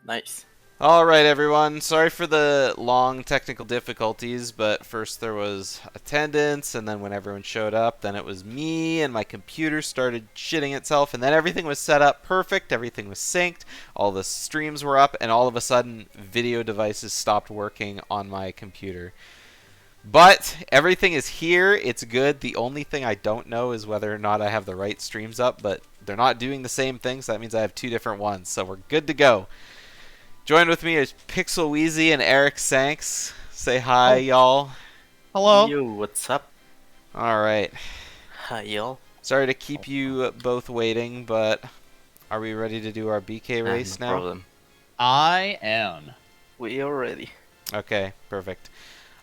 Nice. Alright everyone, sorry for the long technical difficulties, but first there was attendance, and then when everyone showed up, then it was me, and my computer started shitting itself, and then everything was set up perfect, everything was synced, all the streams were up, and all of a sudden, video devices stopped working on my computer. But everything is here, it's good. The only thing I don't know is whether or not I have the right streams up, but they're not doing the same thing, so that means I have two different ones, so we're good to go. Joined with me is Pixel Wheezy and Eric Sanks. Say hi, Oh, y'all. hello. Yo, what's up? Alright. Hi, y'all. Sorry to keep you both waiting, but are we ready to do our BK No race now? problem. I am. We are ready. Okay, perfect.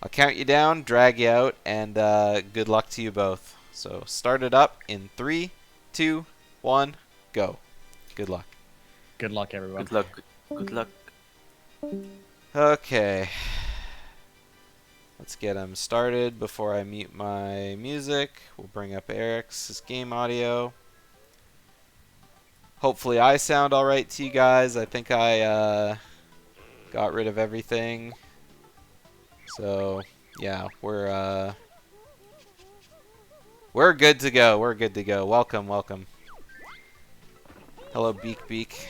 I'll count you down, drag you out, and good luck to you both. So start it up in 3, 2, 1, go. Good luck. Good luck, everyone. Good luck. Good luck. Okay. Let's get him started before I mute my music. We'll bring up Eric's game audio. Hopefully I sound alright to you guys. I think I got rid of everything. So, yeah, we're good to go. We're good to go. Welcome, welcome. Hello, Beak Beak.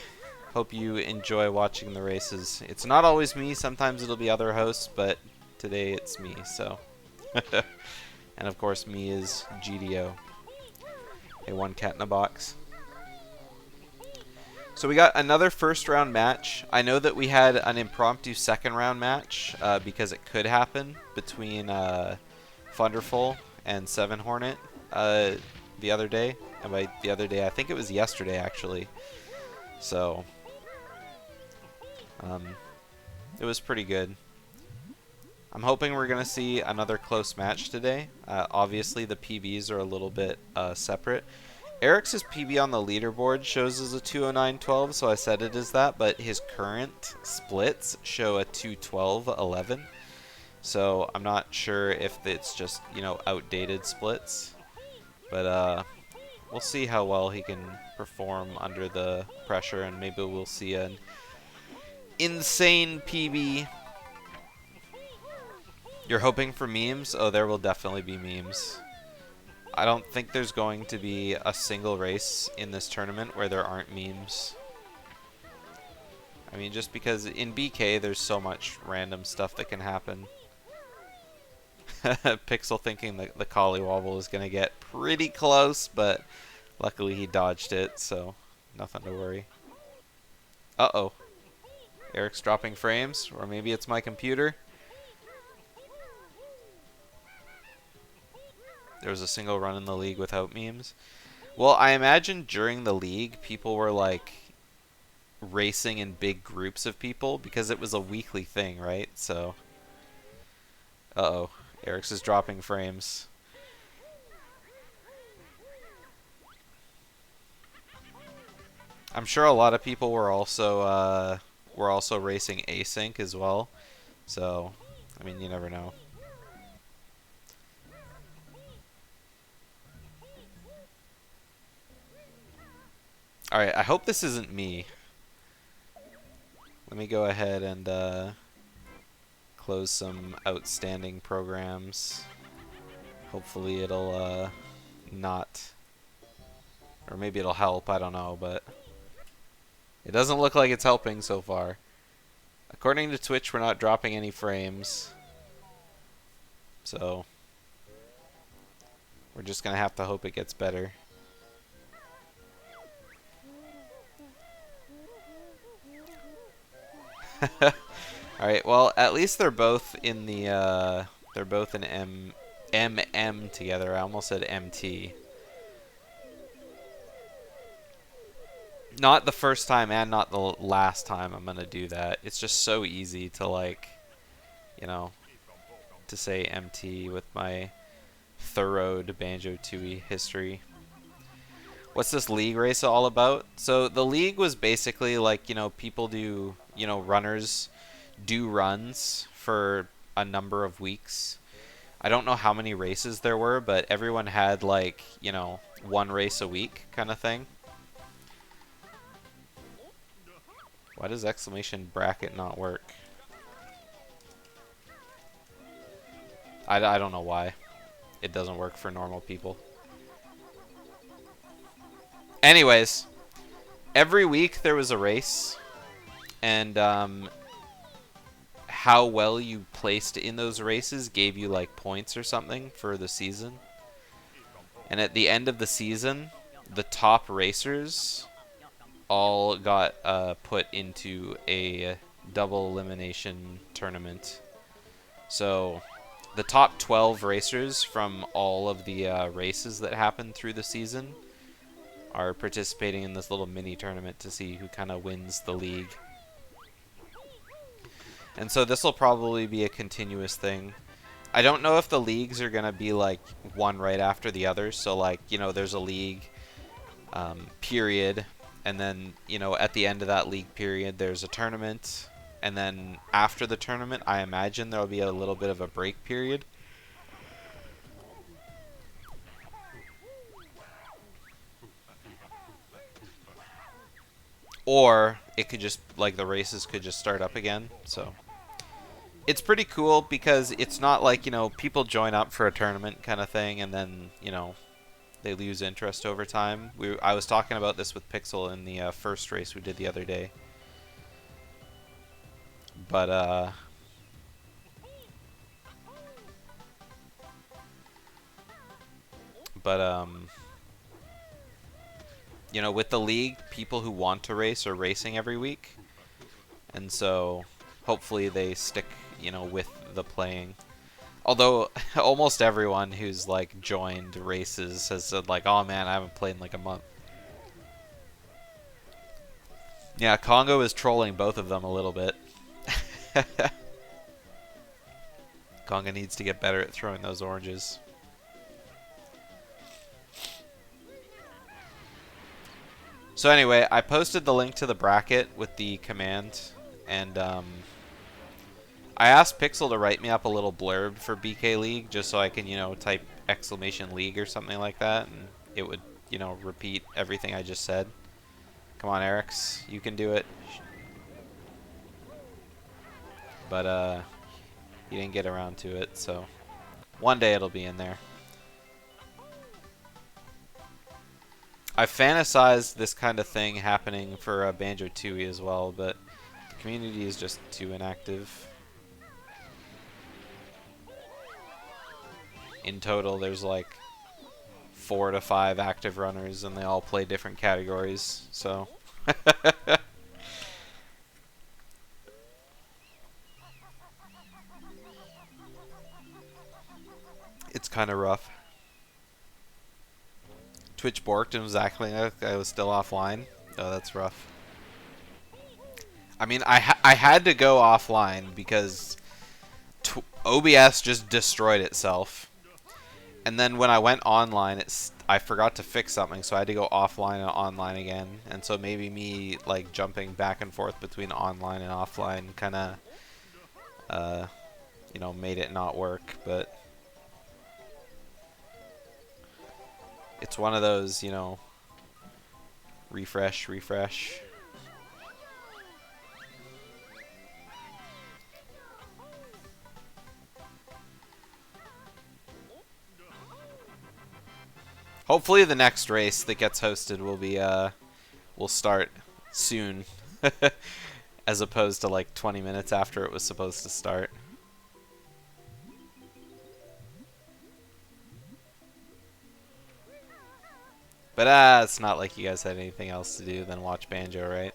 Hope you enjoy watching the races. It's not always me. Sometimes it'll be other hosts, but today it's me, so. And of course, me is GDO. A one cat in a box. So we got another first round match. I know that we had an impromptu second round match because it could happen between Thunderful and Seven Hornet the other day. And by the other day, I think it was yesterday actually. So it was pretty good. I'm hoping we're going to see another close match today. Obviously, the PBs are a little bit separate. Eric's PB on the leaderboard shows as a 209.12, so I said it as that, but his current splits show a 212.11. So I'm not sure if it's just, you know, outdated splits. But we'll see how well he can perform under the pressure, and maybe we'll see an insane PB. You're hoping for memes? Oh, there will definitely be memes. I don't think there's going to be a single race in this tournament where there aren't memes. I mean, just because in BK there's so much random stuff that can happen. Pixel thinking that the Collywobble is going to get pretty close, but luckily he dodged it, so nothing to worry. Uh-oh. Eric's dropping frames, or maybe it's my computer. There was a single run in the league without memes. Well, I imagine during the league, people were like racing in big groups of people because it was a weekly thing, right? So, uh-oh, Eric's is dropping frames. I'm sure a lot of people were also racing async as well. So, I mean, you never know. Alright, I hope this isn't me. Let me go ahead and close some outstanding programs. Hopefully it'll not... Or maybe it'll help, I don't know, but... It doesn't look like it's helping so far. According to Twitch, we're not dropping any frames. So... We're just gonna have to hope it gets better. Alright, well, at least they're both in the, they're both in MM together. I almost said MT. Not the first time and not the last time I'm gonna do that. It's just so easy to, like, you know, to say MT with my thorough Banjo-Tooie history. What's this league race all about? So the league was basically like, you know, people do, you know, runners do runs for a number of weeks. I don't know how many races there were, but everyone had like, you know, one race a week kind of thing. Why does exclamation bracket not work? I don't know why. It doesn't work for normal people. Anyways, every week there was a race, and how well you placed in those races gave you like points or something for the season. And at the end of the season, the top racers all got put into a double elimination tournament. So the top 12 racers from all of the races that happened through the season are participating in this little mini tournament to see who kind of wins the league. And so this will probably be a continuous thing. I don't know if the leagues are going to be like one right after the other. So like, you know, there's a league period, and then, you know, at the end of that league period there's a tournament, and then after the tournament I imagine there'll be a little bit of a break period. Or it could just, like, the races could just start up again. So it's pretty cool because it's not like, you know, people join up for a tournament kind of thing and then, you know, they lose interest over time. I was talking about this with Pixel in the first race we did the other day. But, you know, with the league, people who want to race are racing every week. And so hopefully they stick, you know, with the playing. Although almost everyone who's like joined races has said like, oh man, I haven't played in like a month. Yeah, Congo is trolling both of them a little bit. Congo needs to get better at throwing those oranges. So anyway, I posted the link to the bracket with the command, and I asked Pixel to write me up a little blurb for BK League, just so I can, you know, type exclamation league or something like that, and it would, you know, repeat everything I just said. Come on, Eric's, you can do it. But he didn't get around to it, so one day it'll be in there. I fantasized this kind of thing happening for Banjo-Tooie as well, but the community is just too inactive. In total, there's like 4 to 5 active runners, and they all play different categories, so... It's kind of rough. Twitch borked and was acting like I was still offline. Oh, that's rough. I mean, I had to go offline because OBS just destroyed itself. And then when I went online, I forgot to fix something, so I had to go offline and online again. And so maybe me like jumping back and forth between online and offline kind of, you know, made it not work. But it's one of those, you know, refresh. Hopefully the next race that gets hosted will be will start soon as opposed to like 20 minutes after it was supposed to start. But it's not like you guys had anything else to do than watch Banjo, right?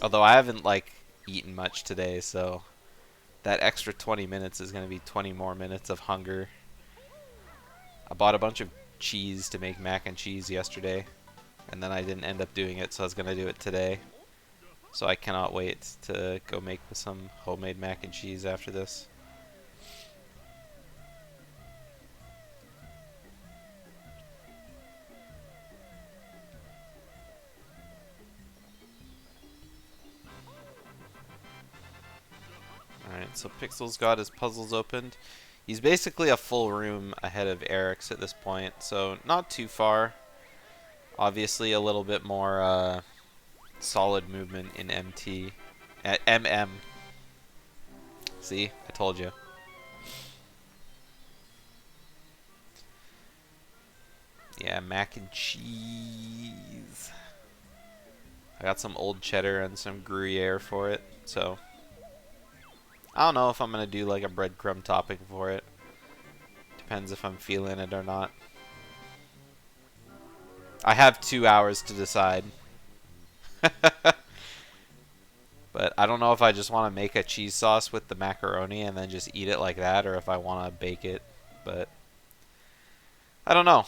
Although I haven't like eaten much today, so that extra 20 minutes is going to be 20 more minutes of hunger. I bought a bunch of cheese to make mac and cheese yesterday, and then I didn't end up doing it, so I was going to do it today. So I cannot wait to go make some homemade mac and cheese after this. Alright, so Pixel's got his puzzles opened. He's basically a full room ahead of Eric's at this point, so not too far. Obviously a little bit more solid movement in MT. MM. See? I told you. Yeah, mac and cheese. I got some old cheddar and some Gruyere for it, so I don't know if I'm gonna do like a breadcrumb topping for it. Depends if I'm feeling it or not. I have 2 hours to decide. But I don't know if I just want to make a cheese sauce with the macaroni and then just eat it like that, or if I want to bake it. But I don't know.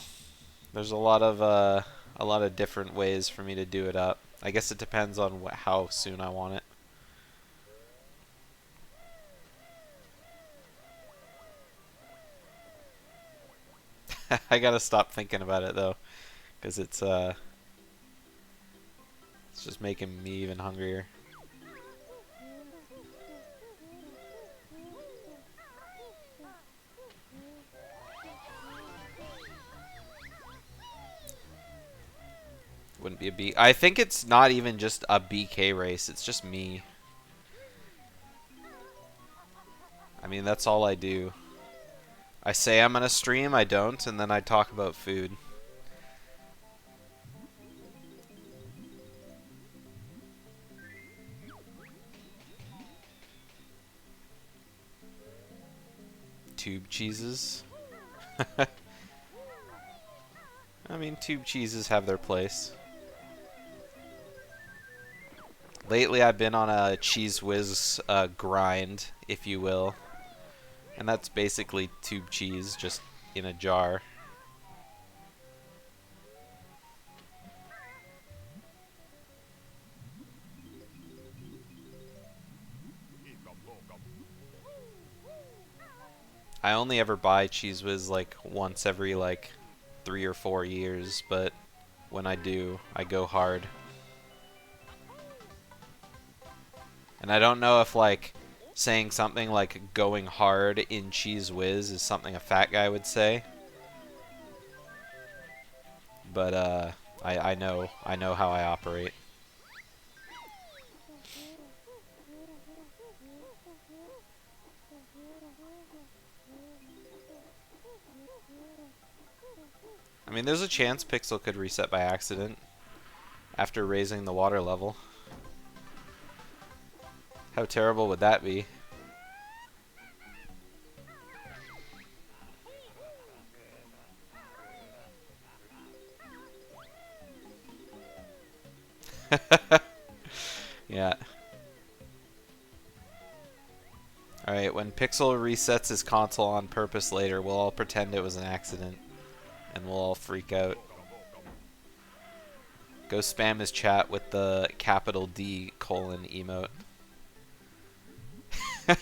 There's a lot of different ways for me to do it up. I guess it depends on how soon I want it. I gotta stop thinking about it though, because it's just making me even hungrier. Wouldn't be a B. I think it's not even just a BK race. It's just me. I mean, that's all I do. I say I'm gonna stream, I don't, and then I talk about food. Tube cheeses. I mean, tube cheeses have their place. Lately, I've been on a Cheese Whiz grind, if you will. And that's basically tube cheese, just in a jar. I only ever buy Cheese Whiz like once every like 3 or 4 years, but when I do, I go hard. And I don't know if like saying something like going hard in Cheese Whiz is something a fat guy would say. But I know how I operate. I mean, there's a chance Pixel could reset by accident after raising the water level. How terrible would that be? Yeah. Alright, when Pixel resets his console on purpose later, we'll all pretend it was an accident. And we'll all freak out. Go spam his chat with the capital D : emote. And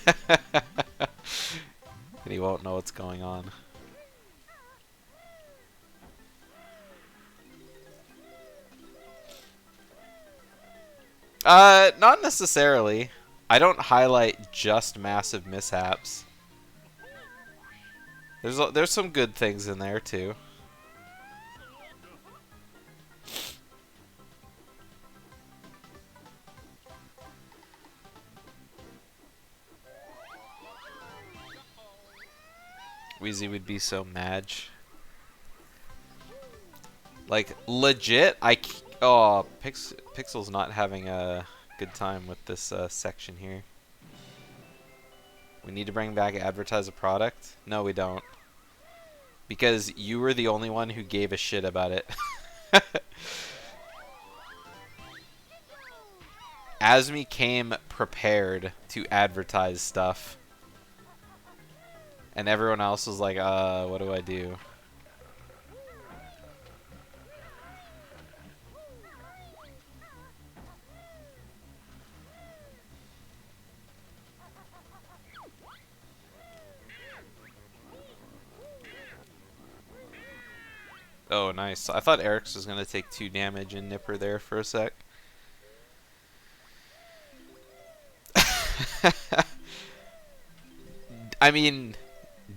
he won't know what's going on. Not necessarily. I don't highlight just massive mishaps. There's some good things in there too. Wheezy would be so mad. Like, legit, oh, Pixel's not having a good time with this section here. We need to bring back advertise a product? No, we don't. Because you were the only one who gave a shit about it. Asmi came prepared to advertise stuff. And everyone else was like, what do I do? Oh, nice. I thought Eric's was going to take 2 damage in Nipper there for a sec. I mean,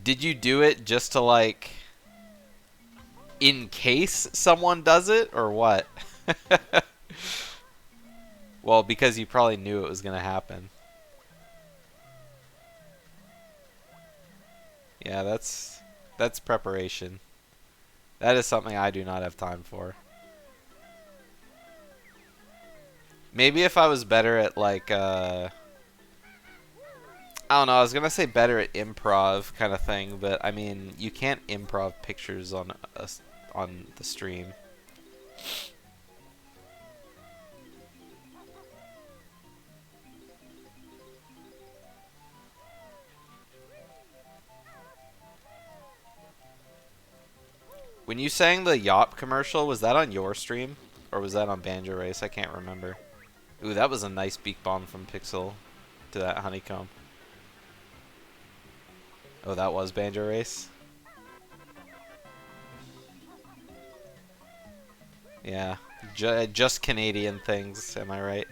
Did you do it just to like in case someone does it or what? Well, because you probably knew it was gonna happen. Yeah, that's preparation. That is something I do not have time for. Maybe if I was better at like I don't know, I was gonna say better at improv kind of thing, but I mean you can't improv pictures on the stream. When you sang the Yop commercial, was that on your stream? Or was that on Banjo Race? I can't remember. Ooh, that was a nice beak bomb from Pixel to that honeycomb. Oh, that was Banjo Race? Yeah. Just Canadian things, am I right?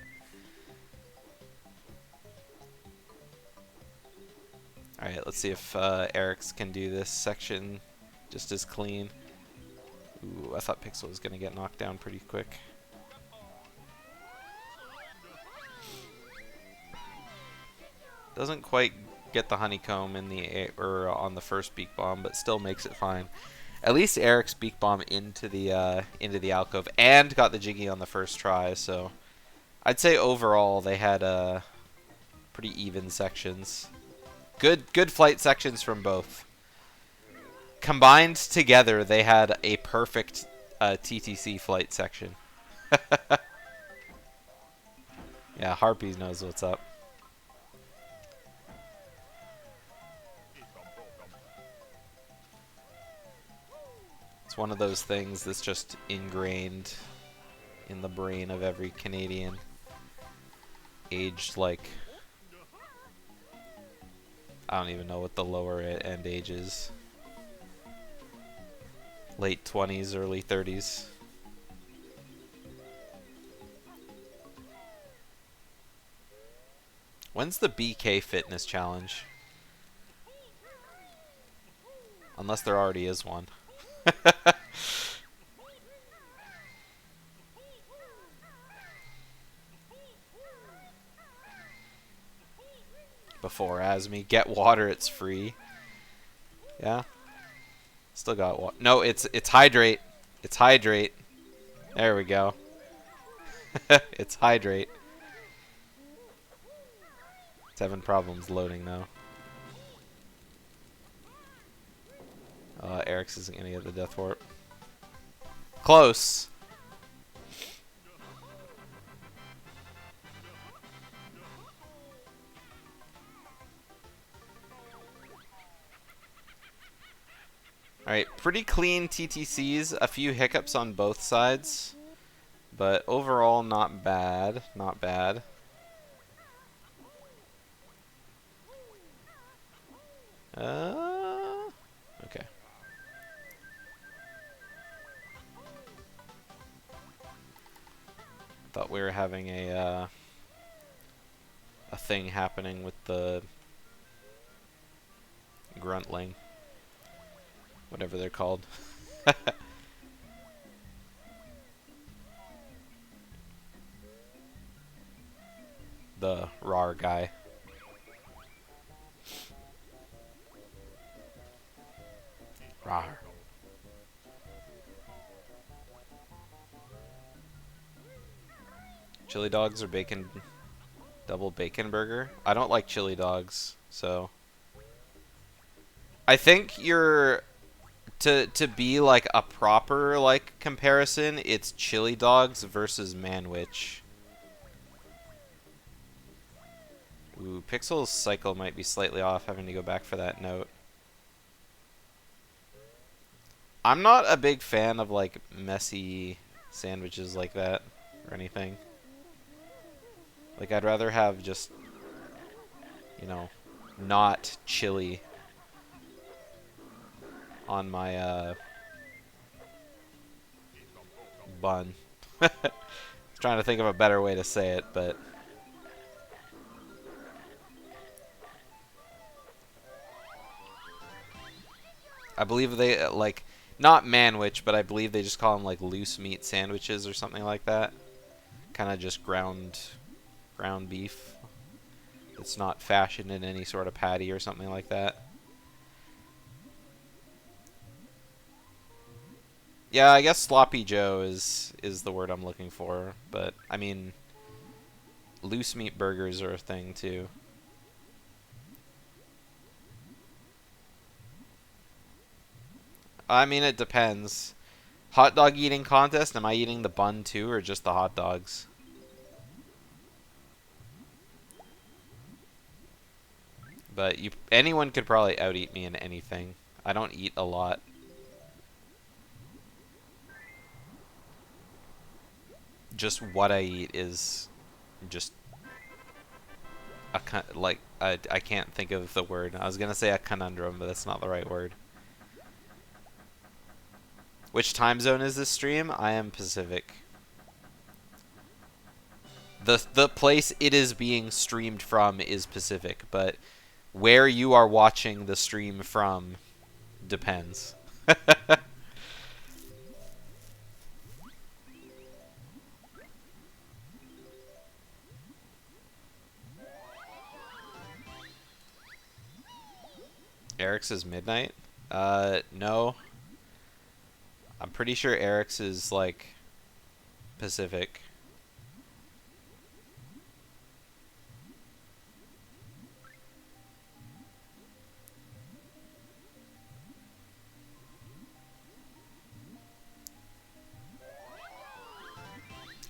Alright, let's see if Eric's can do this section just as clean. Ooh, I thought Pixel was going to get knocked down pretty quick. Doesn't quite get the honeycomb in the or on the first beak bomb, but still makes it fine. At least Eric's beak bomb into the alcove and got the jiggy on the first try. So I'd say overall they had pretty even sections. Good flight sections from both. Combined together, they had a perfect TTC flight section. Yeah, Harpies knows what's up. It's one of those things that's just ingrained in the brain of every Canadian. Aged like... I don't even know what the lower end age is. Late 20s, early 30s. When's the BK Fitness Challenge? Unless there already is one. Before Asmi, get water, it's free. Yeah. Still got water. No, it's hydrate. It's hydrate. There we go. It's hydrate. It's having problems loading though. Eric's isn't gonna get the death warp. Close. Alright, pretty clean TTCs, a few hiccups on both sides, but overall not bad, not bad. Okay. Thought we were having a thing happening with the gruntling. Whatever they're called. The RAR guy. RAR. Chili dogs or bacon, double bacon burger? I don't like chili dogs, so. I think you're... To be like a proper like comparison, it's chili dogs versus Manwich. Ooh, Pixel's cycle might be slightly off, having to go back for that note. I'm not a big fan of like messy sandwiches like that or anything. Like I'd rather have just, you know, not chili on my bun. Trying to think of a better way to say it, but I believe they like not manwich, but I believe they just call them like loose meat sandwiches or something like that. Kind of just ground beef. It's not fashioned in any sort of patty or something like that. Yeah, I guess sloppy Joe is the word I'm looking for, but I mean loose meat burgers are a thing too. I mean it depends. Hot dog eating contest, am I eating the bun too or just the hot dogs? But anyone could probably out-eat me in anything. I don't eat a lot. Just what I eat is just I can't think of the word. I was gonna say a conundrum, but that's not the right word. Which time zone is this stream? I am Pacific. The place it is being streamed from is Pacific, but where you are watching the stream from depends. Eric's is midnight? No. I'm pretty sure Eric's is like Pacific.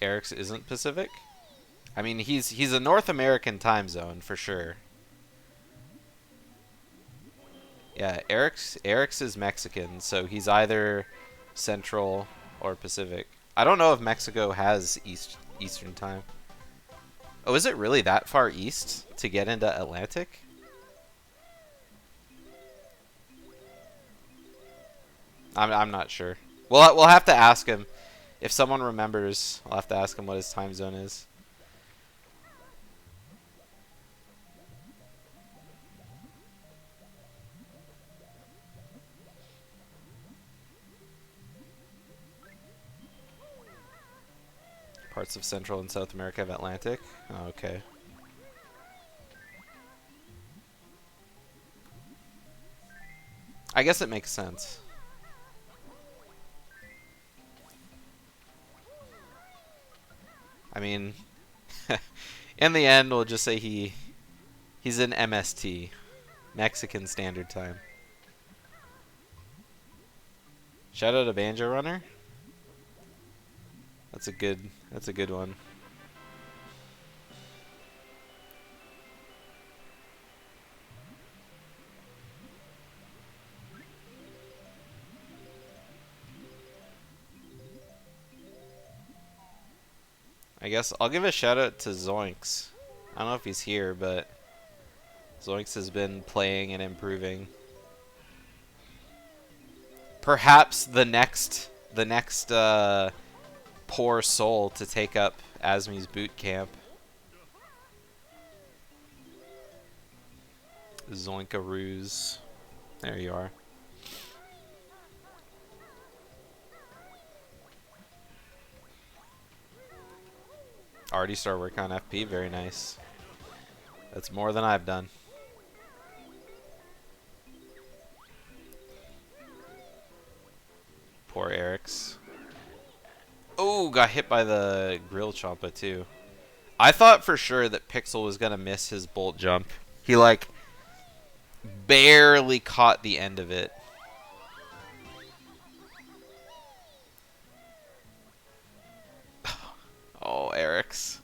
Eric's isn't Pacific? I mean, he's a North American time zone for sure. Yeah, Eric's is Mexican, so he's either Central or Pacific. I don't know if Mexico has Eastern time. Oh, is it really that far east to get into Atlantic? I'm not sure. We'll have to ask him. If someone remembers, I'll have to ask him what his time zone is. Parts of Central and South America have Atlantic? Oh, okay. I guess it makes sense. I mean, in the end, we'll just say he's in MST, Mexican Standard Time. Shout out to Banjo Runner. That's a good one. I guess I'll give a shout out to Zoinks. I don't know if he's here, but Zoinks has been playing and improving. Perhaps the next poor soul to take up Asmi's boot camp. Zoinkaroos. There you are. Already started working on FP. Very nice. That's more than I've done. Poor Eric's. Oh, got hit by the grill chompa too. I thought for sure that Pixel was gonna miss his bolt jump. He like barely caught the end of it. Oh, Eric's.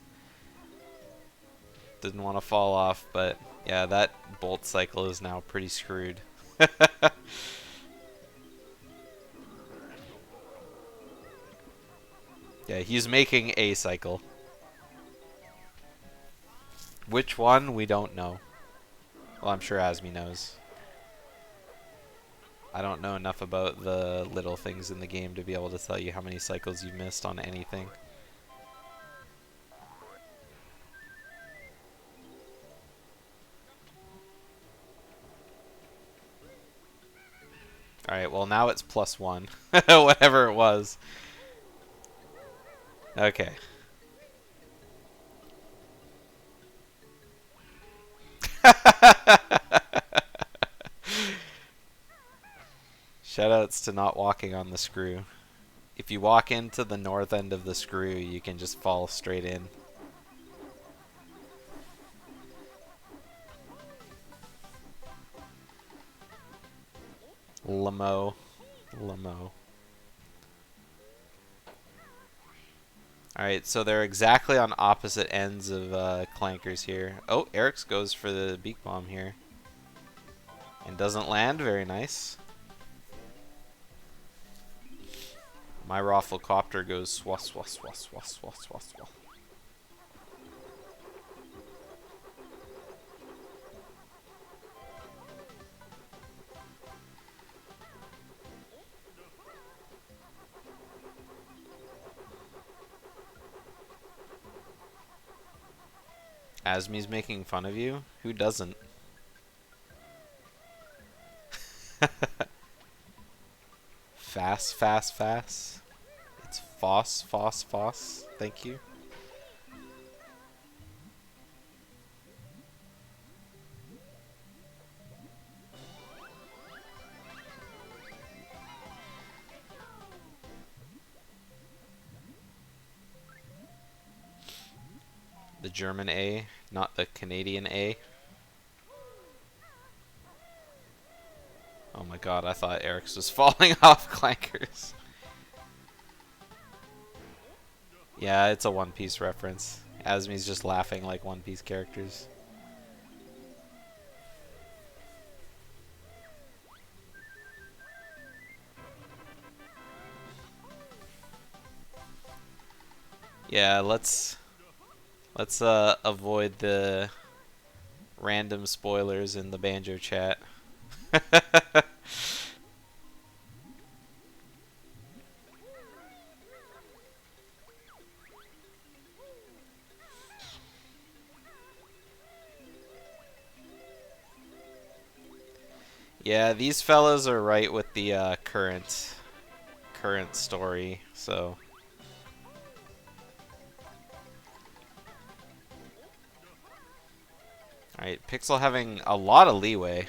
Didn't want to fall off, but yeah, that bolt cycle is now pretty screwed. Yeah, he's making a cycle. Which one? We don't know. Well, I'm sure Asmi knows. I don't know enough about the little things in the game to be able to tell you how many cycles you've missed on anything. Alright, well now it's +1. Whatever it was. Okay. Shoutouts to not walking on the screw. If you walk into the north end of the screw, you can just fall straight in. Lamo. Lamo. Alright, so they're exactly on opposite ends of clankers here. Oh, Eric's goes for the beak bomb here. And doesn't land. Very nice. My Rafflecopter goes swa swa swa swa swa swa swa. Asmi's making fun of you? Who doesn't? Fast, fast, fast. It's Foss, Foss, Foss. Thank you. The German A, not the Canadian A. Oh my god, I thought Eric's was falling off clankers. Yeah, it's a One Piece reference. Asmi's just laughing like One Piece characters. Yeah, let's avoid the random spoilers in the Banjo chat. Yeah, these fellas are right with the current story, so. Alright, Pixel having a lot of leeway.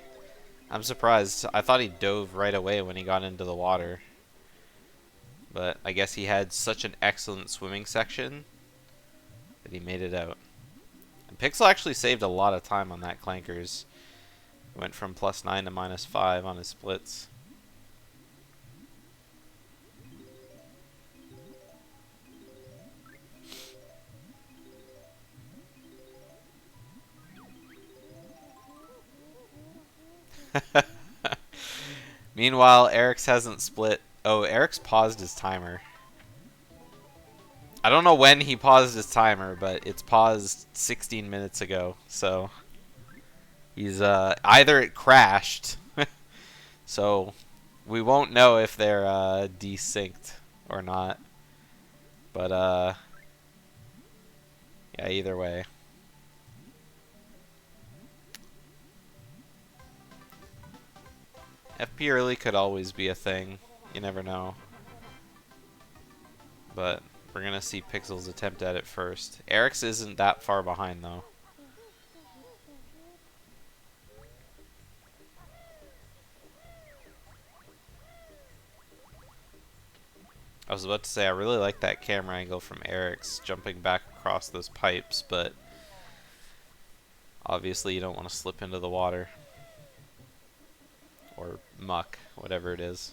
I'm surprised. I thought he dove right away when he got into the water. But I guess he had such an excellent swimming section that he made it out. And Pixel actually saved a lot of time on that clankers. Went from +9 to -5 on his splits. Meanwhile, Eric's hasn't split. Oh, Eric's paused his timer. I don't know when he paused his timer, but it's paused 16 minutes ago, so he's either it crashed, so we won't know if they're desynced or not. But yeah, either way. FP early could always be a thing. You never know. But we're gonna see Pixel's attempt at it first. Eric's isn't that far behind though. I was about to say I really like that camera angle from Eric's jumping back across those pipes, but obviously you don't want to slip into the water. Or muck, whatever it is.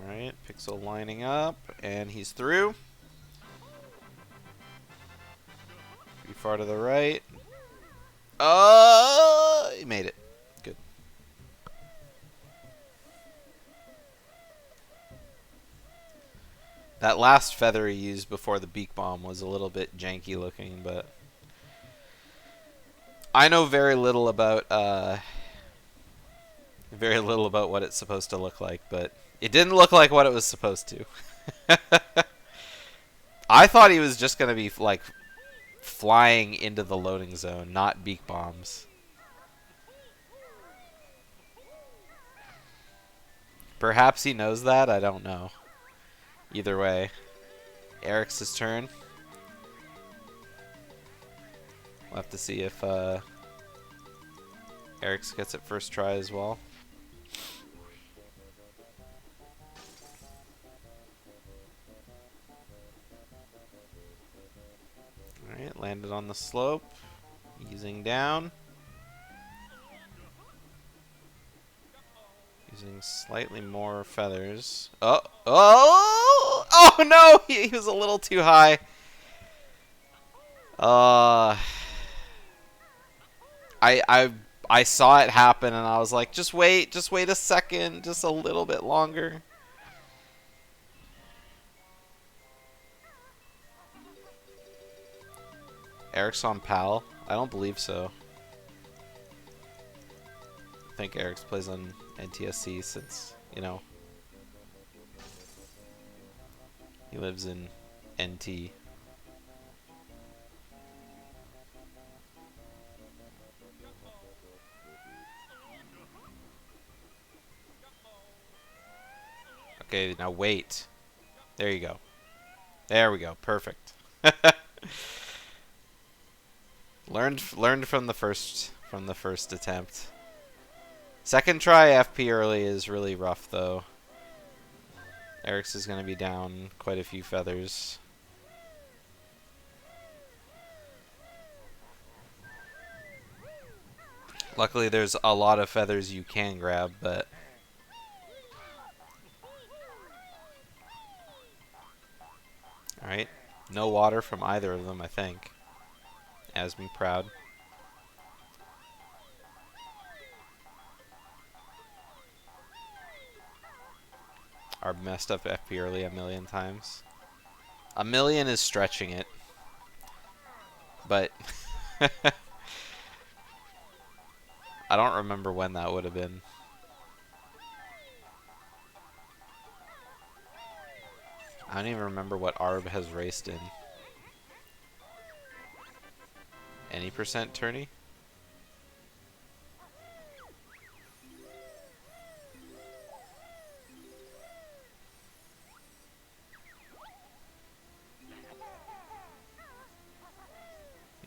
Alright, Pixel lining up, and he's through. Pretty far to the right. He made it. Good. That last feather he used before the beak bomb was a little bit janky looking, but I know very little about very little about what it's supposed to look like, but it didn't look like what it was supposed to. I thought he was just gonna be like flying into the loading zone, not beak bombs. Perhaps he knows that, I don't know. Either way. Eric's turn. We'll have to see if Eric's gets it first try as well. Alright, landed on the slope. Easing down. Using slightly more feathers. Oh! Oh! Oh no! He was a little too high. I saw it happen and I was like, just wait a second, just a little bit longer. Eric's on PAL? I don't believe so. I think Eric's plays on NTSC since, you know, he lives in NT. Okay, now wait. There you go. There we go. Perfect. learned from the first attempt. Second try FP early is really rough though. Eric's is going to be down quite a few feathers. Luckily there's a lot of feathers you can grab, but alright. No water from either of them, I think. As me proud. Arb messed up FP early a million times. A million is stretching it. But I don't remember when that would have been. I don't even remember what Arb has raced in. Any percent tourney?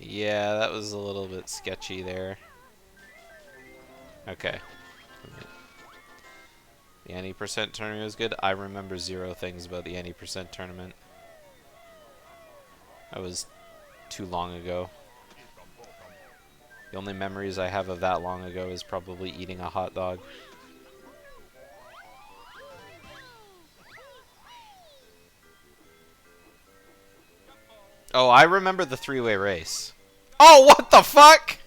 Yeah, that was a little bit sketchy there. Okay. The any percent tournament was good. I remember zero things about the any percent tournament. That was too long ago. The only memories I have of that long ago is probably eating a hot dog. Oh, I remember the three-way race. Oh, what the fuck?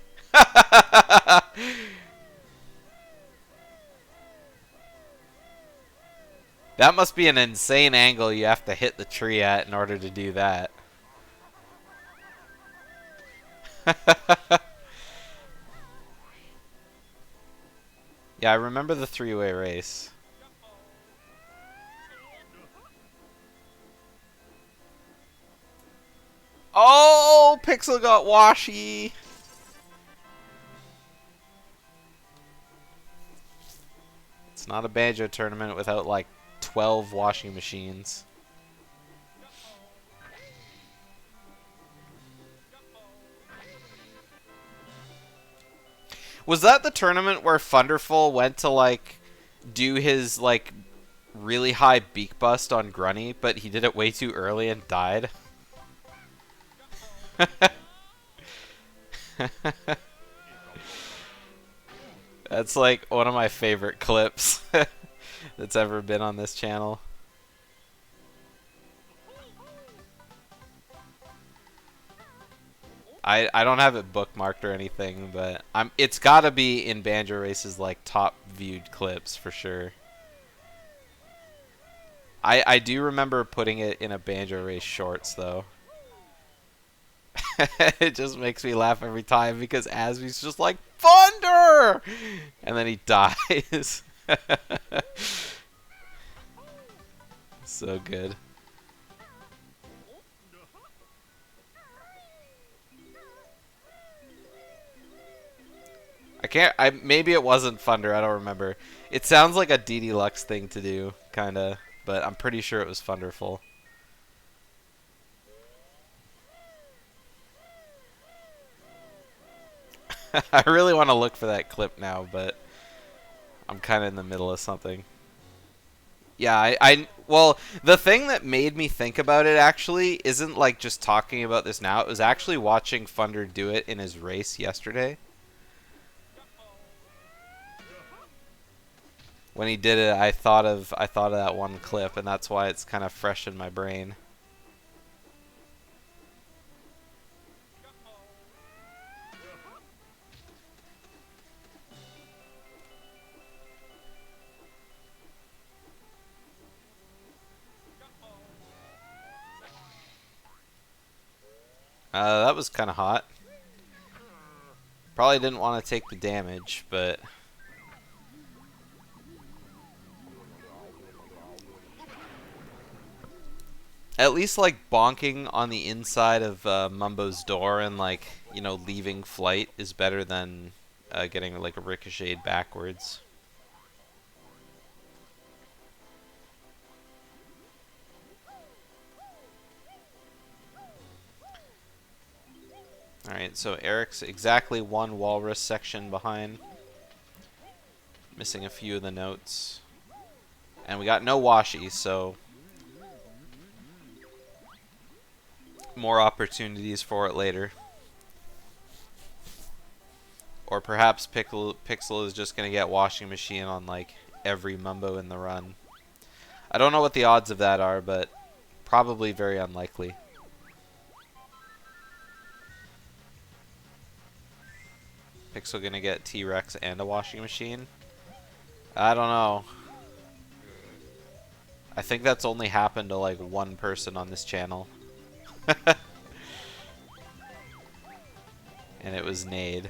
That must be an insane angle you have to hit the tree at in order to do that. Yeah, I remember the three-way race. Oh, Pixel got washy. It's not a Banjo tournament without like 12 washing machines. Was that the tournament where Thunderful went to like do his like really high beak bust on Grunny, but he did it way too early and died? That's like one of my favorite clips that's ever been on this channel. I don't have it bookmarked or anything, but it's gotta be in Banjo Race's like top viewed clips for sure. I do remember putting it in a Banjo Race shorts though. It just makes me laugh every time because Asby's just like, thunder! And then he dies. So good. Maybe it wasn't Thunder, I don't remember. It sounds like a DD Lux thing to do, kinda, but I'm pretty sure it was Thunderful. I really want to look for that clip now, but I'm kind of in the middle of something. Yeah, well, the thing that made me think about it actually isn't like just talking about this now. It was actually watching Thunder do it in his race yesterday. When he did it, I thought of that one clip, and that's why it's kind of fresh in my brain. That was kind of hot. Probably didn't want to take the damage, but at least like bonking on the inside of Mumbo's door and like, you know, leaving flight is better than getting like a ricocheted backwards. Alright, so Eric's exactly one walrus section behind. Missing a few of the notes. And we got no washi, so more opportunities for it later. Or perhaps Pixel is just going to get washing machine on like every Mumbo in the run. I don't know what the odds of that are, but probably very unlikely. Pixel gonna get T-Rex and a washing machine? I don't know. I think that's only happened to like one person on this channel. And it was Nade.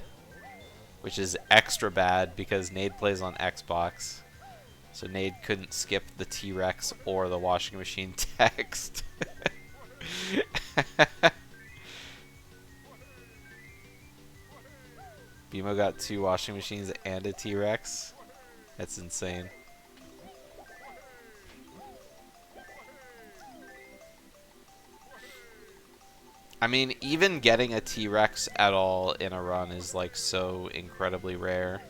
Which is extra bad because Nade plays on Xbox. So Nade couldn't skip the T-Rex or the washing machine text. BMO got 2 washing machines and a T-Rex. That's insane. I mean, even getting a T-Rex at all in a run is like so incredibly rare.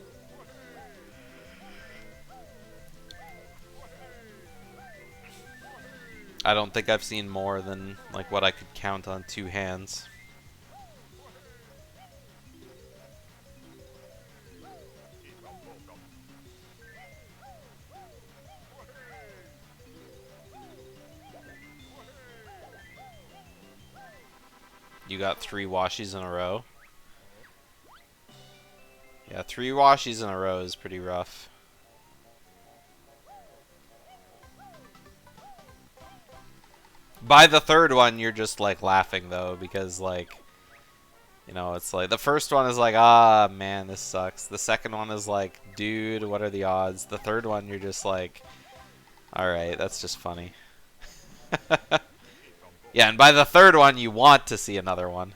I don't think I've seen more than like what I could count on 2 hands. You got 3 washies in a row. Yeah, 3 washies in a row is pretty rough. By the 3rd one, you're just like laughing though, because like, you know, it's like the first one is like, ah, man, this sucks. The second one is like, dude, what are the odds? The 3rd one, you're just like, alright, that's just funny. Yeah, and by the 3rd one, you want to see another one.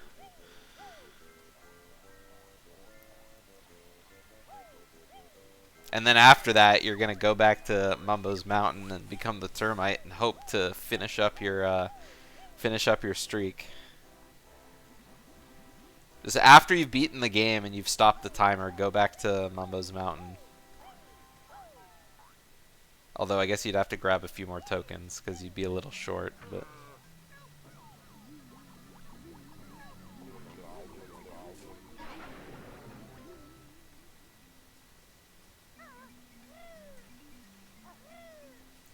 And then after that, you're going to go back to Mumbo's Mountain and become the termite and hope to finish up your streak. Just after you've beaten the game and you've stopped the timer, go back to Mumbo's Mountain. Although I guess you'd have to grab a few more tokens because you'd be a little short, but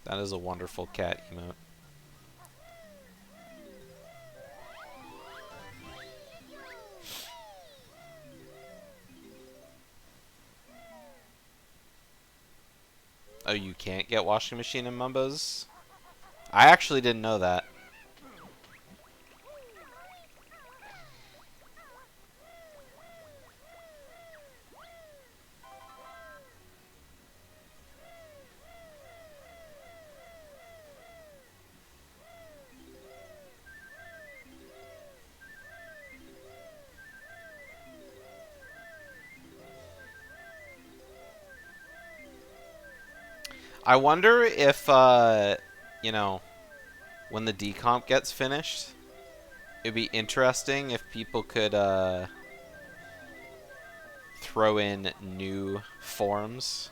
that is a wonderful cat emote. Oh, you can't get washing machine in Mumbo's? I actually didn't know that. I wonder if, you know, when the decomp gets finished, it'd be interesting if people could, throw in new forms.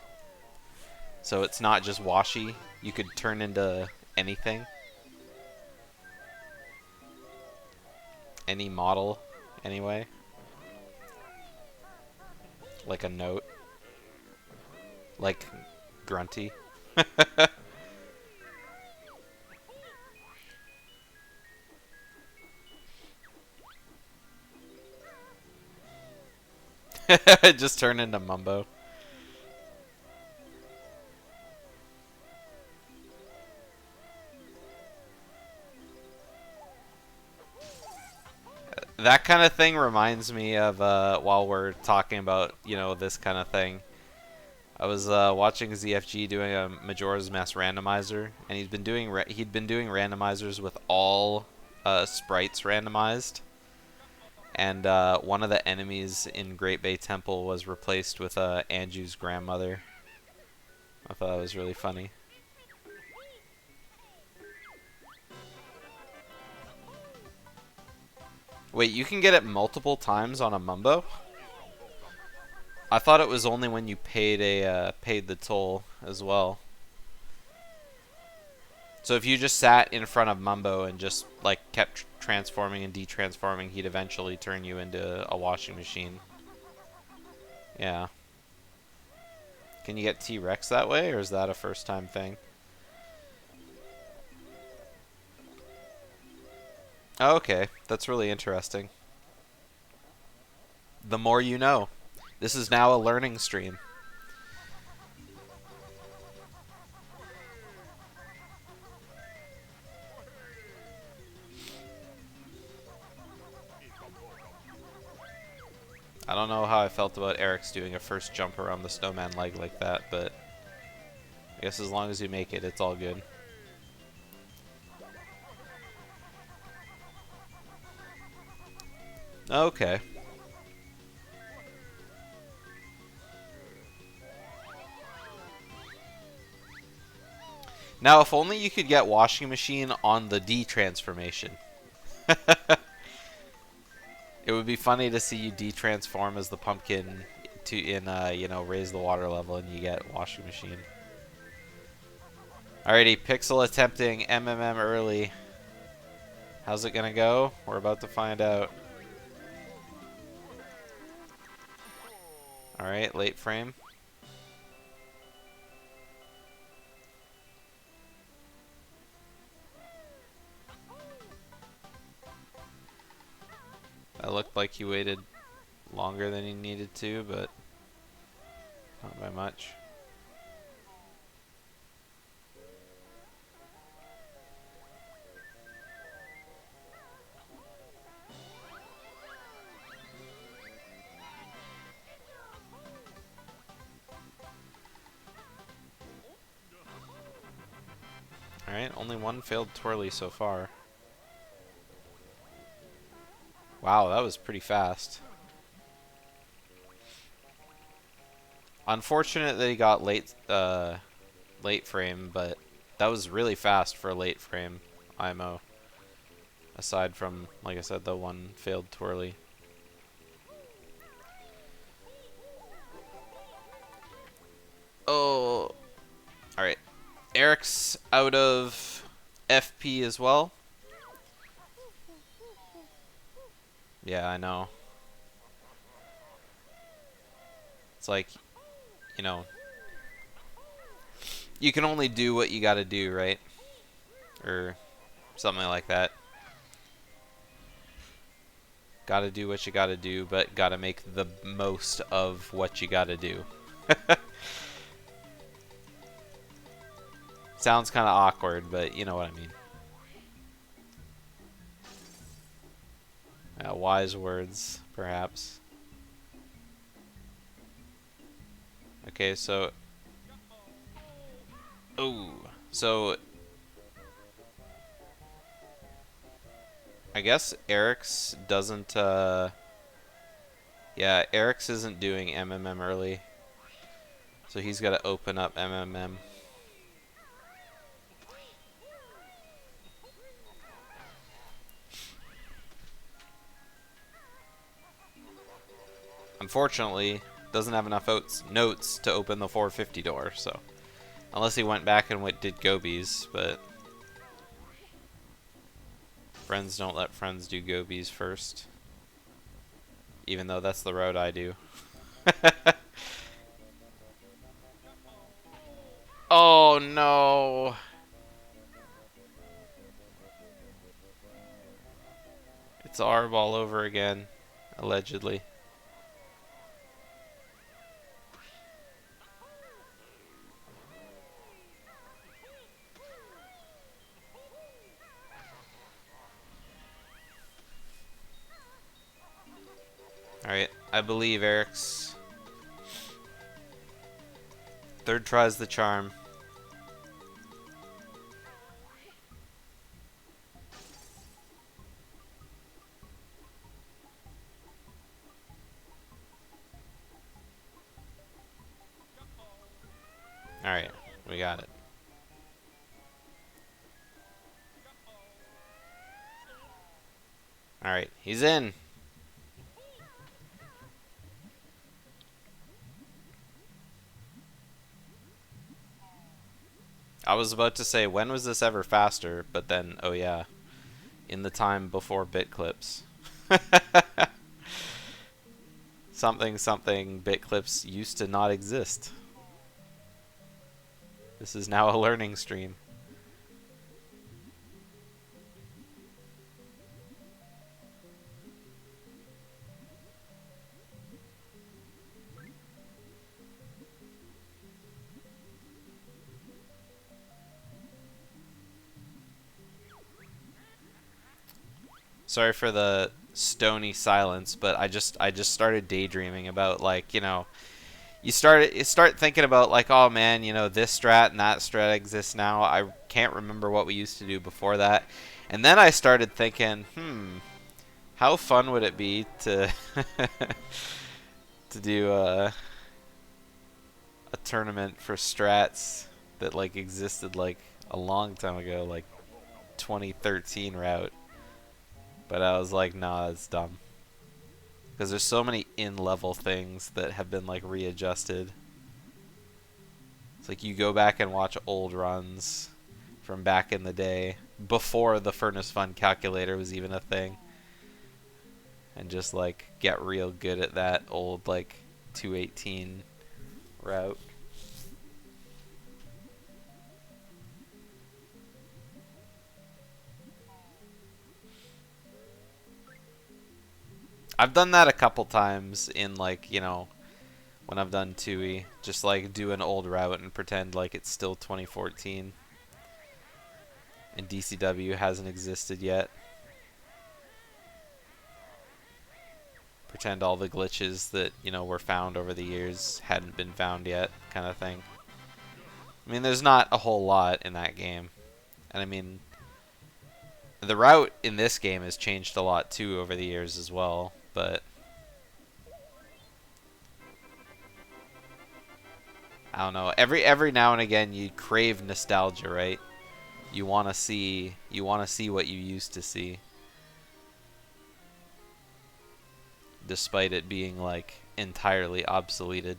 So it's not just Washi. You could turn into anything. Any model, anyway. Like a note. Like Grunty. Just turn into Mumbo. That kind of thing reminds me of, while we're talking about, you know, this kind of thing. I was watching ZFG doing a Majora's Mask randomizer, and he'd been doing randomizers with all sprites randomized, and one of the enemies in Great Bay Temple was replaced with Anju's grandmother. I thought that was really funny. Wait, you can get it multiple times on a Mumbo? I thought it was only when you paid the toll as well. So if you just sat in front of Mumbo and just like kept transforming and detransforming, he'd eventually turn you into a washing machine. Yeah. Can you get T-Rex that way, or is that a first-time thing? Oh, okay, that's really interesting. The more you know. This is now a learning stream. I don't know how I felt about Eric's doing a first jump around the snowman leg like that, but I guess as long as you make it, it's all good. Okay. Now, if only you could get washing machine on the D transformation. It would be funny to see you detransform as the pumpkin to you know, raise the water level and you get washing machine. Alrighty, Pixel attempting MMM early. How's it gonna go? We're about to find out. Alright, late frame. That looked like he waited longer than he needed to, but not by much. Alright, only one failed twirly so far. Wow, that was pretty fast. Unfortunate that he got late frame, but that was really fast for a late frame IMO. Aside from, like I said, the one failed twirly. Oh, alright. Eric's out of FP as well. Yeah, I know. It's like, you know, you can only do what you gotta do, right? Or something like that. Gotta do what you gotta do, but gotta make the most of what you gotta do. Sounds kind of awkward, but you know what I mean. Wise words, perhaps. Okay, so... Oh, so... I guess Eric's doesn't, Yeah, Eric's isn't doing MMM early. So he's got to open up MMM. unfortunately, doesn't have enough notes to open the 450 door, so. Unless he went back and did gobies, but... Friends don't let friends do gobies first. Even though that's the road I do. Oh no! It's Arb all over again, allegedly. Alright, I believe Eric's. Third try's the charm. Alright, we got it. Alright, he's in. I was about to say, when was this ever faster? But then, oh yeah, in the time before bit clips. Something bit clips used to not exist. This is now a learning stream. Sorry for the stony silence, but I just started daydreaming about, like, you know, you start thinking about, like, oh man, you know, this strat and that strat exists now. I can't remember what we used to do before that. And then I started thinking, how fun would it be to to do a tournament for strats that, like, existed like a long time ago, like 2013 route. But I was like, nah, that's dumb. Because there's so many in-level things that have been, like, readjusted. It's like you go back and watch old runs from back in the day, before the Furnace Fun calculator was even a thing. And just, like, get real good at that old, like, 218 route. I've done that a couple times in, like, you know, when I've done 2E. Just, like, do an old route and pretend like it's still 2014. And DCW hasn't existed yet. Pretend all the glitches that, you know, were found over the years hadn't been found yet, kind of thing. I mean, there's not a whole lot in that game. And I mean, the route in this game has changed a lot too over the years as well, but I don't know. Every now and again you crave nostalgia, right? You want to see what you used to see. Despite it being, like, entirely obsoleted.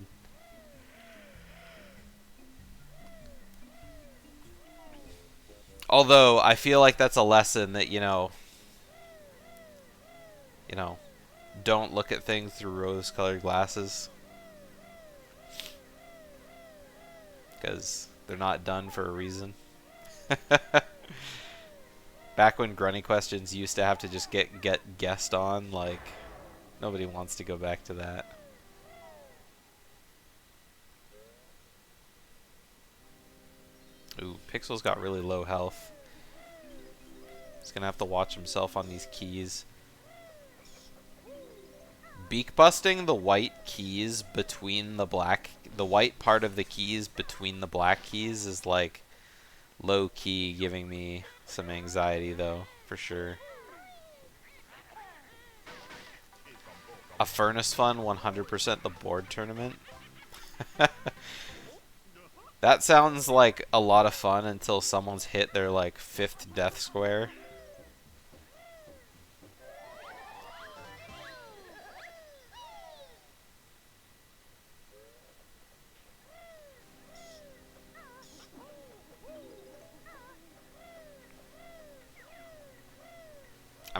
Although I feel like that's a lesson that, you know, don't look at things through rose-colored glasses. Because they're not done for a reason. Back when Grunny Questions used to have to just get guessed on, like, nobody wants to go back to that. Ooh, Pixel's got really low health. He's gonna have to watch himself on these keys. Beak busting the white keys between the white part of the keys between the black keys is, like, low key giving me some anxiety, though, for sure. A Furnace Fun 100% the board tournament. That sounds like a lot of fun until someone's hit their, like, 5th death square.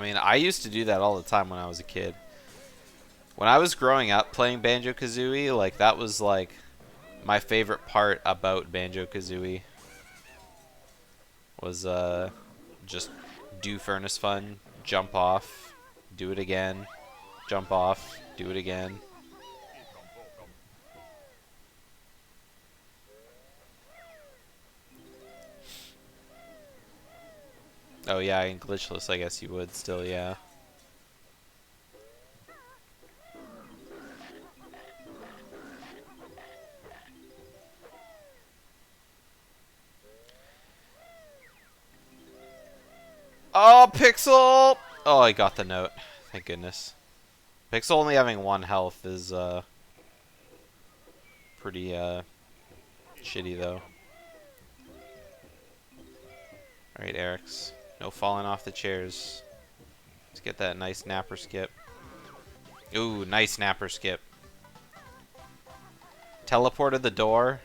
mean, I used to do that all the time when I was a kid. When I was growing up playing Banjo-Kazooie, like, that was, like, my favorite part about Banjo-Kazooie. Was, just do Furnace Fun, jump off, do it again, jump off, do it again. Oh yeah, in glitchless, I guess you would still, yeah. Oh, Pixel! Oh, I got the note. Thank goodness. Pixel only having 1 health is, pretty, shitty, though. Alright, Eric's. No falling off the chairs. Let's get that nice napper skip. Ooh, nice napper skip. Teleported the door,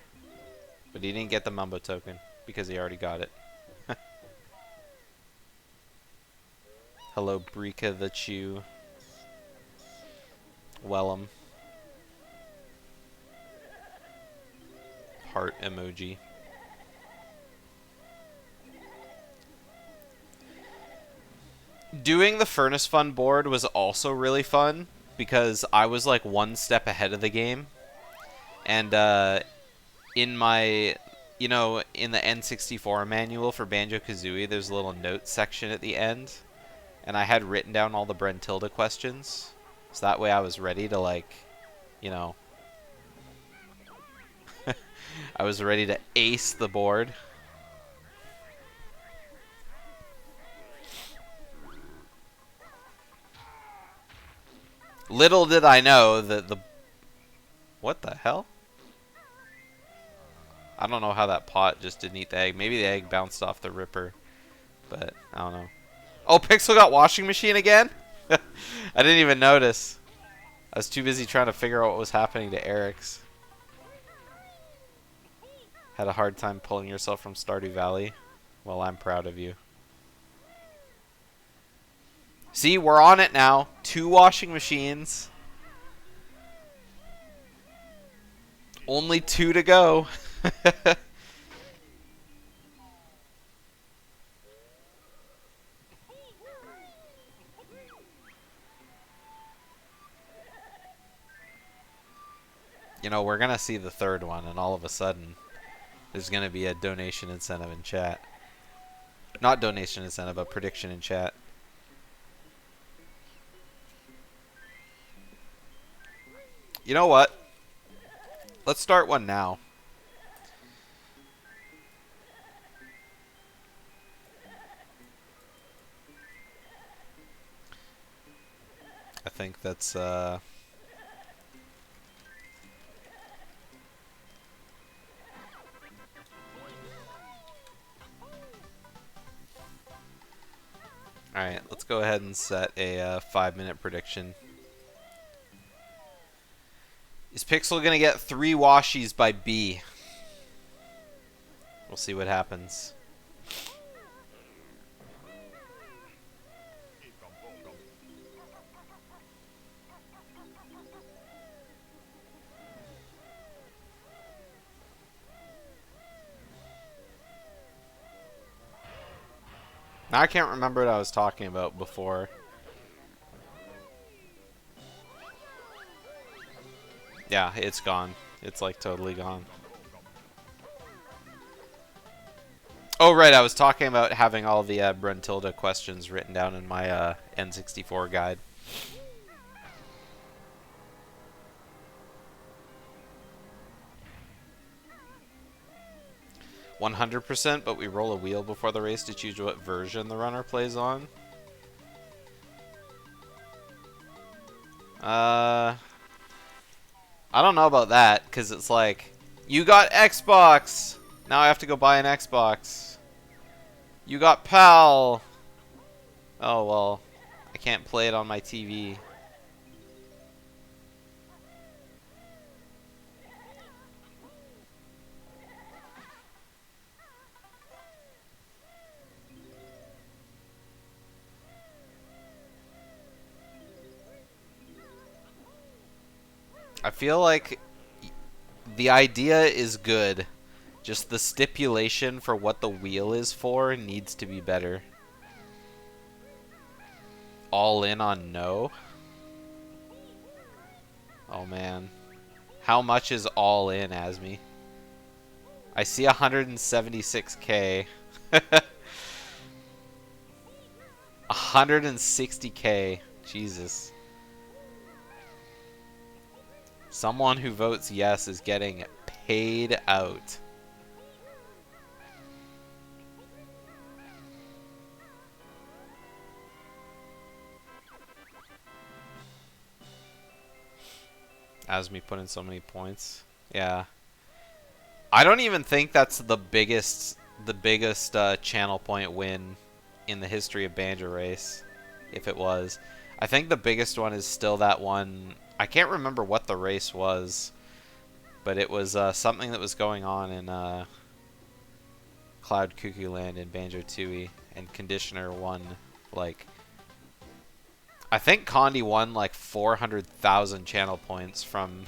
but he didn't get the Mumbo token because he already got it. Hello, Brika the Chew. Wellum. Heart emoji. Doing the Furnace Fun board was also really fun because I was like 1 step ahead of the game. And in my, you know, in the N64 manual for Banjo-Kazooie, there's a little note section at the end. And I had written down all the Brentilda questions. So that way I was ready to, like, you know, I was ready to ace the board. Little did I know that the... What the hell? I don't know how that pot just didn't eat the egg. Maybe the egg bounced off the ripper. But, I don't know. Oh, Pixel got washing machine again? I didn't even notice. I was too busy trying to figure out what was happening to Eric's. Had a hard time pulling yourself from Stardew Valley. Well, I'm proud of you. See, we're on it now. 2 washing machines. Only 2 to go. You know, we're gonna see the 3rd one, and all of a sudden, there's gonna be a donation incentive in chat. Not donation incentive, a prediction in chat. You know what? Let's start one now. I think that's, Alright, let's go ahead and set a 5-minute prediction. Is Pixel gonna get 3 washies by B? We'll see what happens. Now I can't remember what I was talking about before. Yeah, it's gone. It's like totally gone. Oh, right, I was talking about having all the Brentilda questions written down in my N64 guide. %, but we roll a wheel before the race to choose what version the runner plays on. I don't know about that, because it's like, you got Xbox! Now I have to go buy an Xbox. You got PAL! Oh, well, I can't play it on my TV. I feel like the idea is good. Just the stipulation for what the wheel is for needs to be better. All in on no? Oh man. How much is all in, Asmi? I see 176k. 160k. Jesus. Someone who votes yes is getting paid out. As me put in so many points. Yeah. I don't even think that's the biggest channel point win in the history of Banjo Race, if it was. I think the biggest one is still that one. I can't remember what the race was, but it was something that was going on in Cloud Cuckoo Land in Banjo-Tooie, and Conditioner won, like, I think Condi won like 400,000 channel points from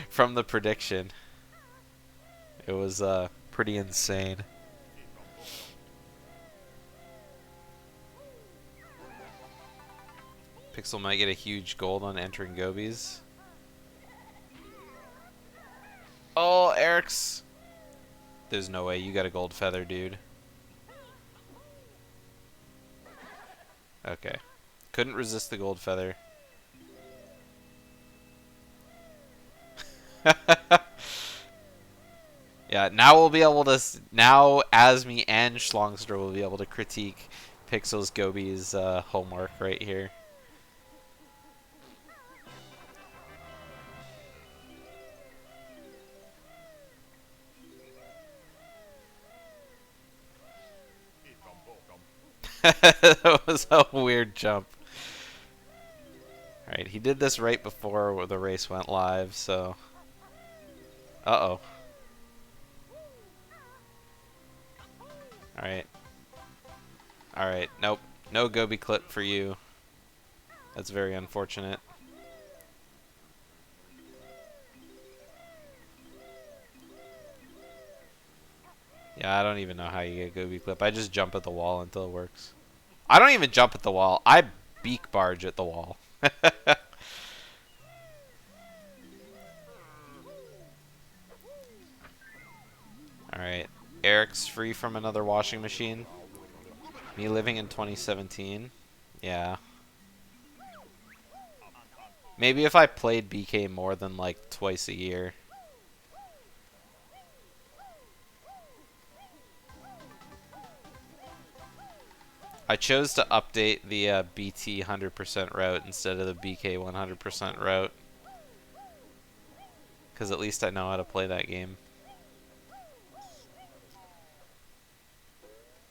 from the prediction. It was pretty insane. Pixel might get a huge gold on entering Gobies. Oh, Eric's. There's no way. You got a gold feather, dude. Okay. Couldn't resist the gold feather. Yeah, now we'll be able to. Now, Asmi and Schlongster will be able to critique Pixel's Gobi's homework right here. That was a weird jump. Alright, he did this right before the race went live, so... Uh-oh. Alright. Alright, nope. No Gobi clip for you. That's very unfortunate. Yeah, I don't even know how you get Gobi clip. I just jump at the wall until it works. I don't even jump at the wall. I beak barge at the wall. Alright. Eric's free from another washing machine. Me living in 2017. Yeah. Maybe if I played BK more than like twice a year. I chose to update the BT 100% route instead of the BK 100% route. Because at least I know how to play that game.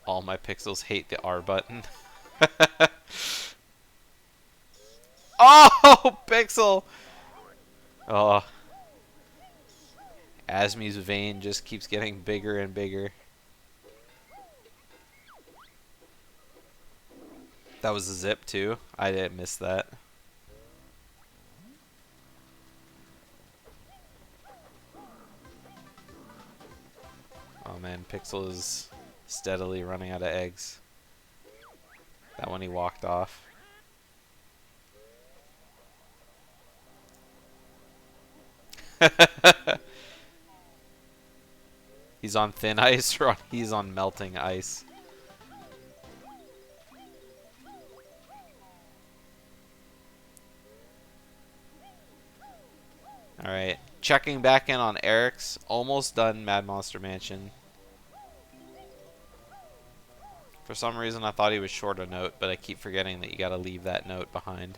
All my pixels hate the R button. Oh, Pixel! Oh. Asmi's vein just keeps getting bigger and bigger. That was a zip too. I didn't miss that. Oh man, Pixel is steadily running out of eggs. That one he walked off. He's on thin ice or he's on melting ice. Alright, checking back in on Eric's. Almost done Mad Monster Mansion. For some reason I thought he was short a note, but I keep forgetting that you gotta leave that note behind.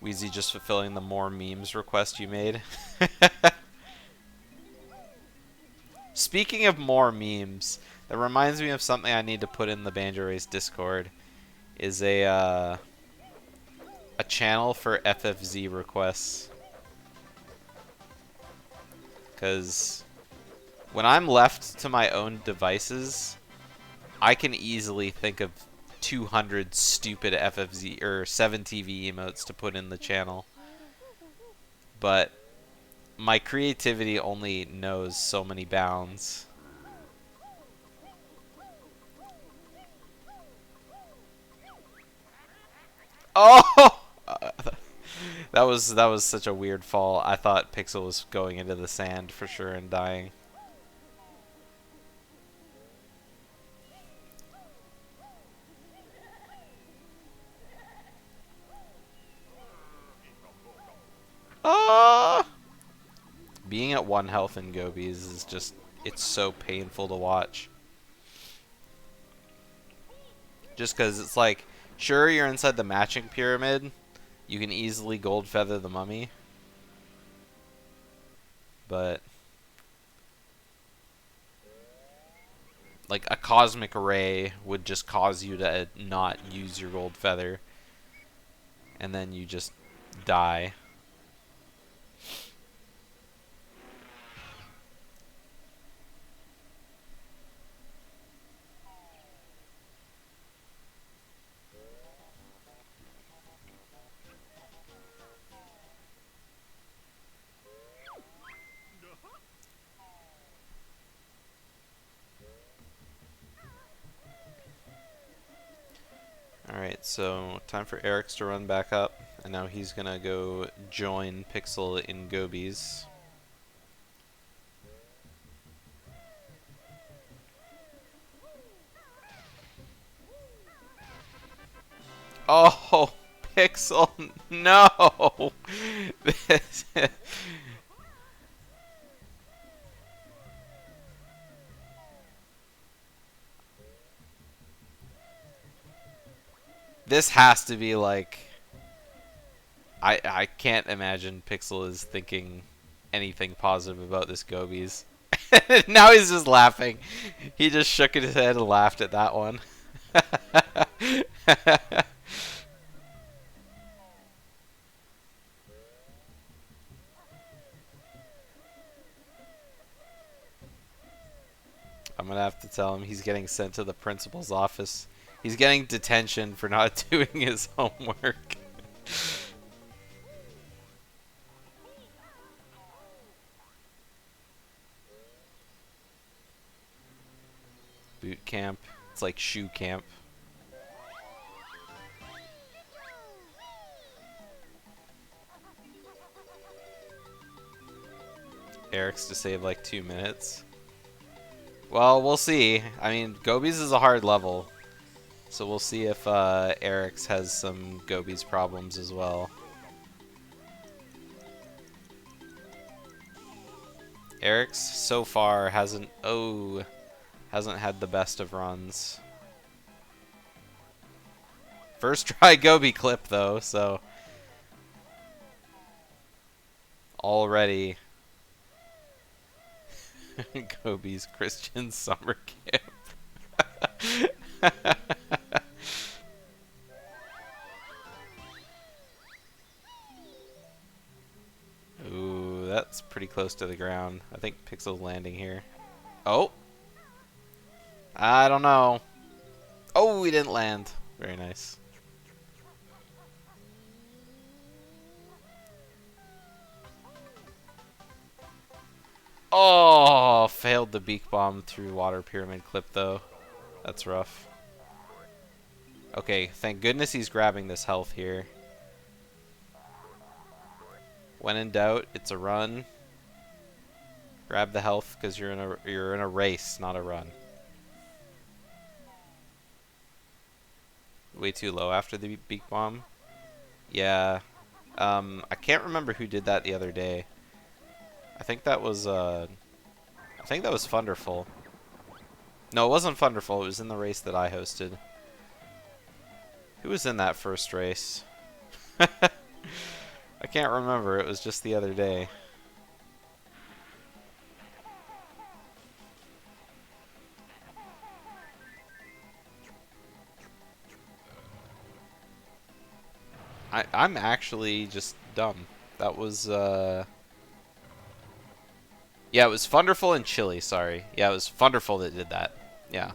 Wheezy just fulfilling the more memes request you made. Speaking of more memes, that reminds me of something I need to put in the Banjo Race Discord. Is a channel for FFZ requests. Because when I'm left to my own devices, I can easily think of 200 stupid FFZ or 7TV emotes to put in the channel. But my creativity only knows so many bounds. Oh! That was such a weird fall. I thought Pixel was going into the sand for sure and dying. Ah! Being at 1 health in Gobies is just, it's so painful to watch. Just because it's like, sure, you're inside the matching pyramid. You can easily gold feather the mummy. But like a cosmic ray would just cause you to not use your gold feather. And then you just die. Alright, so time for Eric's to run back up, and now he's gonna go join Pixel in Gobies. Oh, Pixel, no! This has to be like, I can't imagine Pixel is thinking anything positive about this Gobies. Now he's just laughing. He just shook his head and laughed at that one. I'm gonna have to tell him he's getting sent to the principal's office. He's getting detention for not doing his homework. Boot camp. It's like shoe camp. Eric's to save like 2 minutes. Well, we'll see. I mean, Gobies is a hard level. So we'll see if Eric's has some Gobies problems as well. Eric's so far hasn't had the best of runs. First try Gobi clip though, so already Gobi's Christian summer camp. Ooh, that's pretty close to the ground. I think Pixel's landing here. Oh! I don't know. Oh, he didn't land. Very nice. Oh, failed the beak bomb through water pyramid clip though. That's rough. Okay, thank goodness he's grabbing this health here. When in doubt, it's a run. Grab the health because you're in a race, not a run. Way too low after the beak bomb. Yeah. I can't remember who did that the other day. I think that was Funderful. No, it wasn't Funderful. It was in the race that I hosted. Who was in that first race? I can't remember. It was just the other day. I'm actually just dumb. That was yeah, it was Funderful and Chili, sorry. Yeah, it was Funderful that did that. Yeah.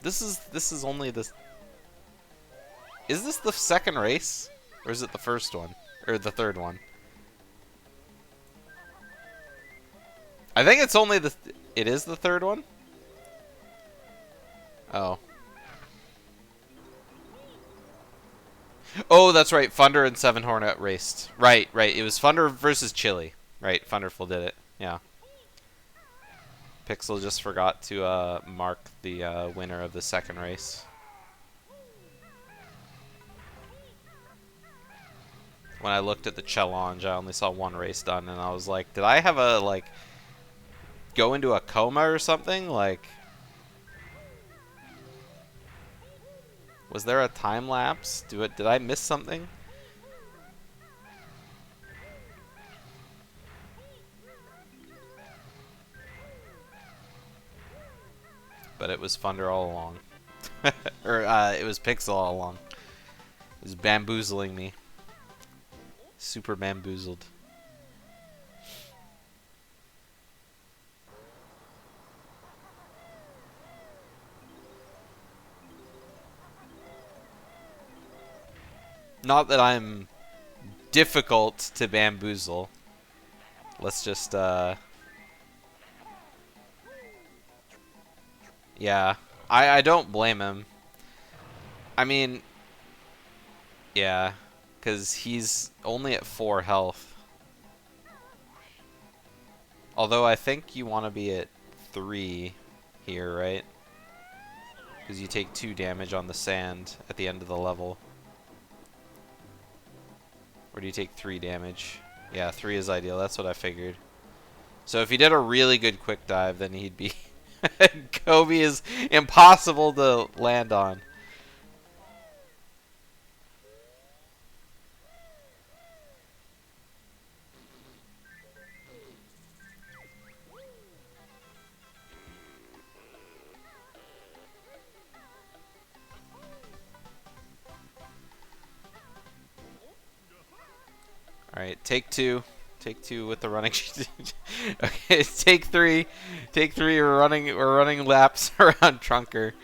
This is only the. Is this the second race, or is it the first one, or the third one? I think it's only the. It is the third one. Oh. Oh, that's right. Thunder and Seven Hornet raced. Right, right. It was Thunder versus Chili. Right, Thunderful did it. Yeah. Pixel just forgot to mark the winner of the second race. When I looked at the challenge, I only saw one race done, and I was like, did I have a, like, go into a coma or something? Like, was there a time lapse? Did I miss something? But it was Thunder all along. Or, it was Pixel all along. It was bamboozling me. Super bamboozled. Not that I'm difficult to bamboozle. Let's just, yeah. I don't blame him. I mean, yeah. Because he's only at 4 health. Although I think you want to be at 3 here, right? Because you take 2 damage on the sand at the end of the level. Or do you take 3 damage? Yeah, 3 is ideal. That's what I figured. So if he did a really good quick dive, then he'd be... Kobe is impossible to land on. Alright, take 2. Take 2 with the running. Okay, take 3. Take 3. We're running laps around Trunker.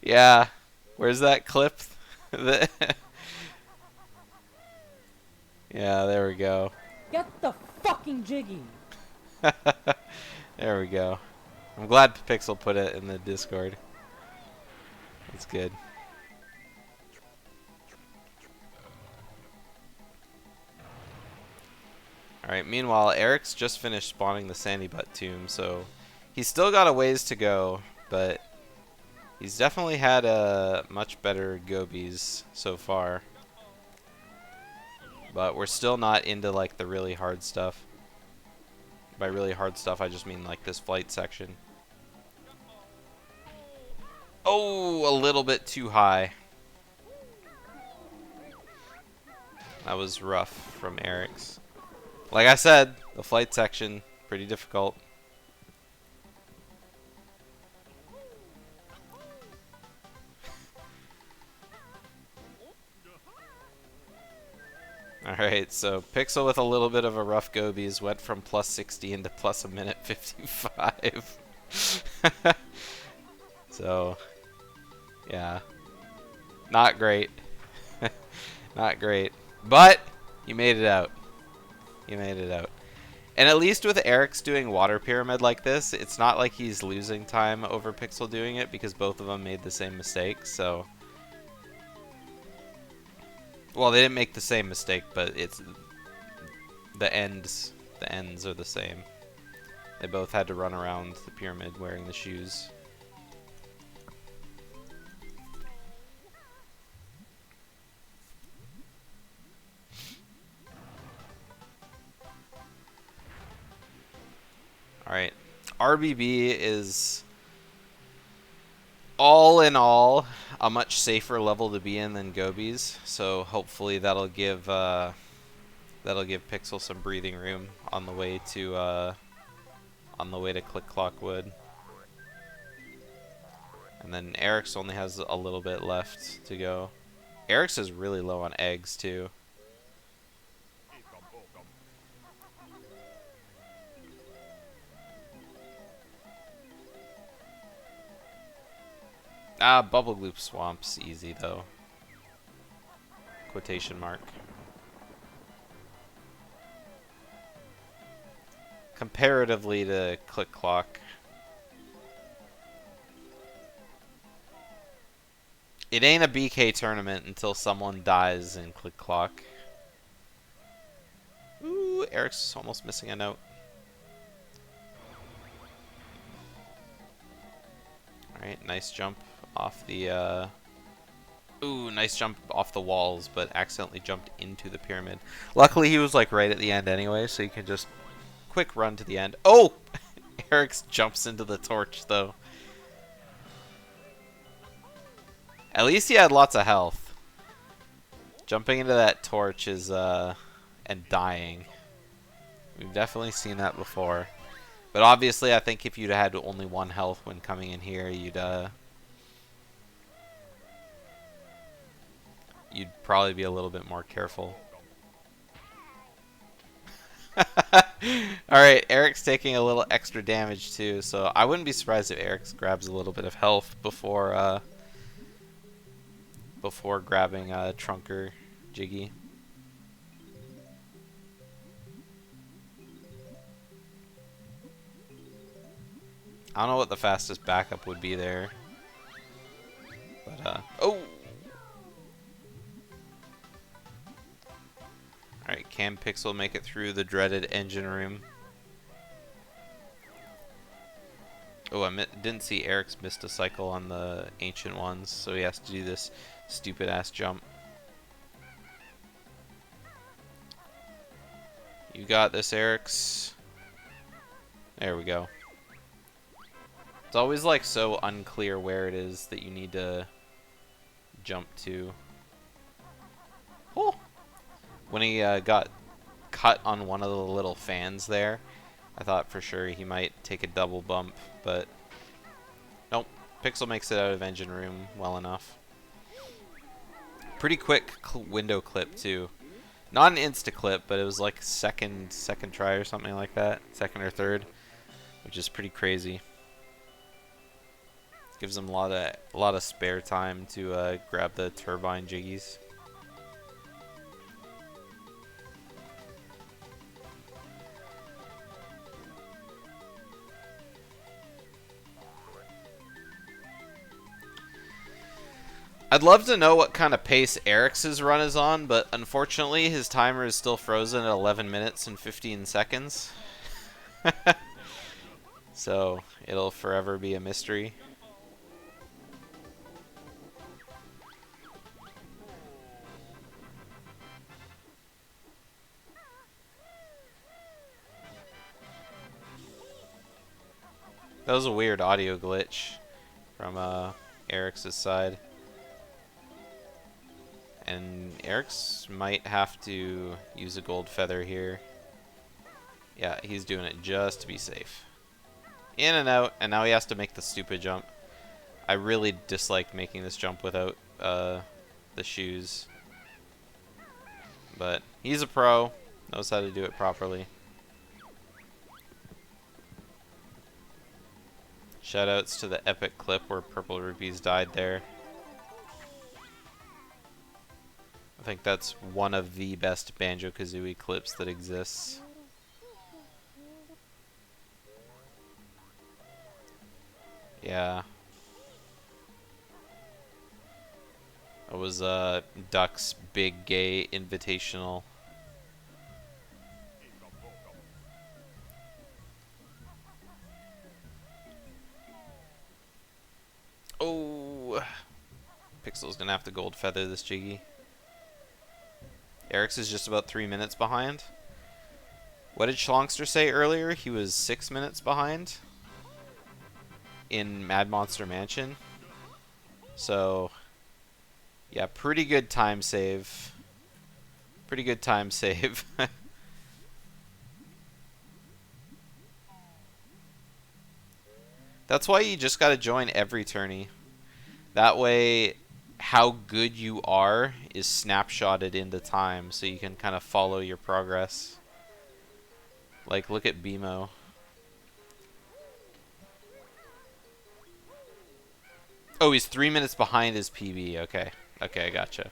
Yeah. Where's that clip? Yeah, there we go. Get the fucking jiggy. There we go. I'm glad Pixel put it in the Discord. That's good. Alright, meanwhile, Eric's just finished spawning the Sandy Butt tomb, so he's still got a ways to go, but he's definitely had a much better gobies so far. But we're still not into, like, the really hard stuff. By really hard stuff, I just mean, like, this flight section. Oh, a little bit too high. That was rough from Eric's. Like I said, the flight section, pretty difficult. Alright, so Pixel with a little bit of a rough gobies went from plus 60 into plus a minute 55. So, yeah. Not great. Not great. But, you made it out. You made it out. And at least with Eric's doing Water Pyramid like this, it's not like he's losing time over Pixel doing it because both of them made the same mistake, so... Well, they didn't make the same mistake, but it's... The ends are the same. They both had to run around the pyramid wearing the shoes. Alright, RBB is, all in all, a much safer level to be in than Gobies, so hopefully that'll give Pixel some breathing room on the way to Click Clock Wood. And then Eric's only has a little bit left to go. Eric's is really low on eggs too. Ah, Bubble Gloop Swamp's easy though. Quotation mark. Comparatively to Click Clock. It ain't a BK tournament until someone dies in Click Clock. Ooh, Eric's almost missing a note. Alright, nice jump off the, Ooh, nice jump off the walls, but accidentally jumped into the pyramid. Luckily, he was, like, right at the end anyway, so you can just quick run to the end. Oh! Eric's jumps into the torch, though. At least he had lots of health. Jumping into that torch is, and dying. We've definitely seen that before. But obviously, I think if you'd had only 1 health when coming in here, you'd probably be a little bit more careful. Alright, Eric's taking a little extra damage too, so I wouldn't be surprised if Eric grabs a little bit of health before grabbing Trunker Jiggy. I don't know what the fastest backup would be there. But, oh! Alright, can Pixel make it through the dreaded engine room? Oh, I didn't see Eric's missed a cycle on the ancient ones, so he has to do this stupid-ass jump. You got this, Eric's. There we go. It's always like so unclear where it is that you need to jump to. Oh! When he got cut on one of the little fans there, I thought for sure he might take a double bump, but nope. Pixel makes it out of engine room well enough. Pretty quick window clip too. Not an insta clip, but it was like second try or something like that, second or third, which is pretty crazy. Gives them a lot of spare time to grab the turbine jiggies. I'd love to know what kind of pace Eric's run is on, but unfortunately his timer is still frozen at 11 minutes and 15 seconds. So it'll forever be a mystery. That was a weird audio glitch from Eric's side. And Eric's might have to use a gold feather here. Yeah, he's doing it just to be safe. In and out, and now he has to make the stupid jump. I really dislike making this jump without the shoes. But he's a pro, knows how to do it properly. Shoutouts to the epic clip where Purple Rupees died there. I think that's one of the best Banjo-Kazooie clips that exists. Yeah. It was Duck's Big Gay Invitational. Oh! Pixel's gonna have to gold feather this Jiggy. Eric's is just about 3 minutes behind. What did Schlongster say earlier? He was 6 minutes behind in Mad Monster Mansion. So, yeah, pretty good time save. Pretty good time save. That's why you just gotta join every tourney. That way, how good you are is snapshotted into time, so you can kind of follow your progress. Like, look at BMO. Oh, he's 3 minutes behind his PB. Okay. Okay, I gotcha.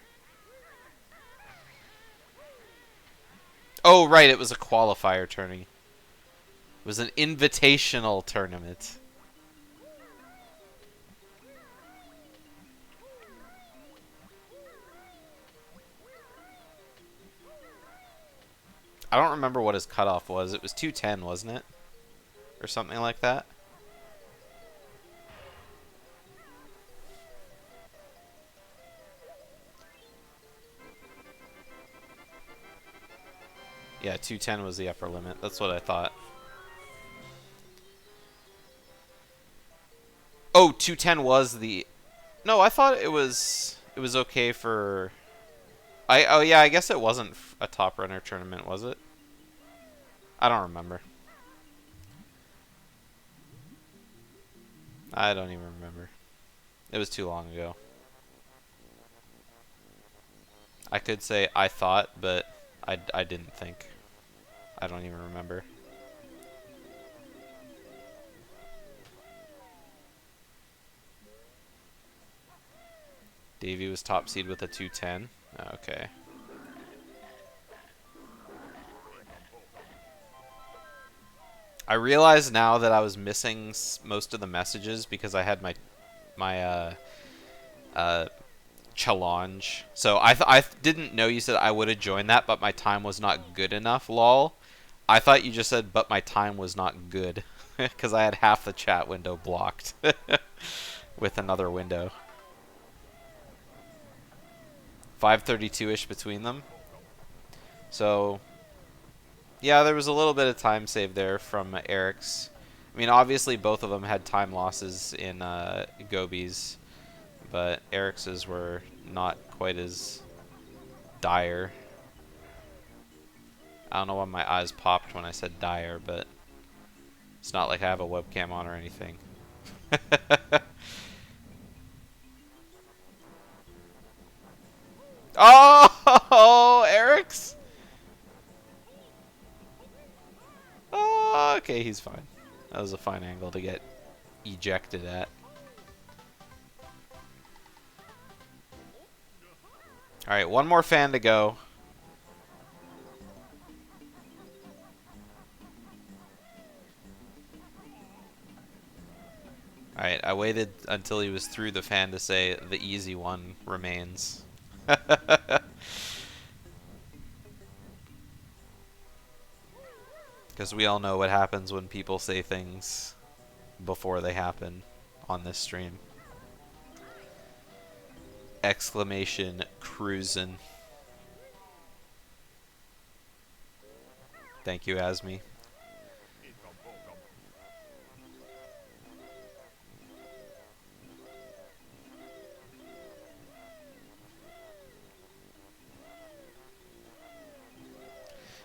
Oh, right, it was a qualifier tourney. It was an invitational tournament. I don't remember what his cutoff was. It was 210, wasn't it? Or something like that. Yeah, 210 was the upper limit. That's what I thought. Oh, 210 was the... No, I thought it was okay for... Oh yeah, I guess it wasn't a top runner tournament, was it? I don't remember. I don't even remember. It was too long ago. I could say I thought, but I didn't think. I don't even remember. Davey was top seed with a 210. Okay. I realize now that I was missing most of the messages because I had my challenge. So I didn't know you said I would have joined that, but my time was not good enough. Lol. I thought you just said, but my time was not good, because I had half the chat window blocked with another window. 5:32ish between them. So, yeah, there was a little bit of time saved there from Eric's. I mean, obviously both of them had time losses in Gobies, but Eric's were not quite as dire. I don't know why my eyes popped when I said dire, but it's not like I have a webcam on or anything. Oh, Eric's? Oh, okay, he's fine. That was a fine angle to get ejected at. Alright, one more fan to go. Alright, I waited until he was through the fan to say the easy one remains. Because we all know what happens when people say things before they happen on this stream. Exclamation cruisin'. Thank you, Asmi.